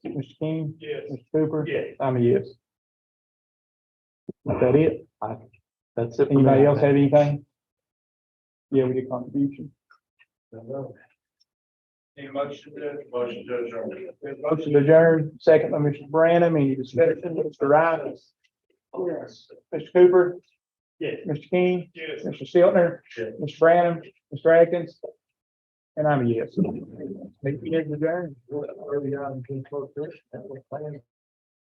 Mr. King? Yes. Mr. Cooper? Yes. I'm a yes. Is that it? That's it. for Anybody me. else have anything? Yeah, we did contribution. Any motion to adjourn? Motion to adjourn, second by Mr. Brannum, any discussion? Mr. Wright? Yes. Mr. Cooper? Yes. Mr. King? Yes. Mr. Stiltner? Yes. Mr. Brannum? Mr. Atkins? And I'm a yes. Meeting is adjourned. Early on,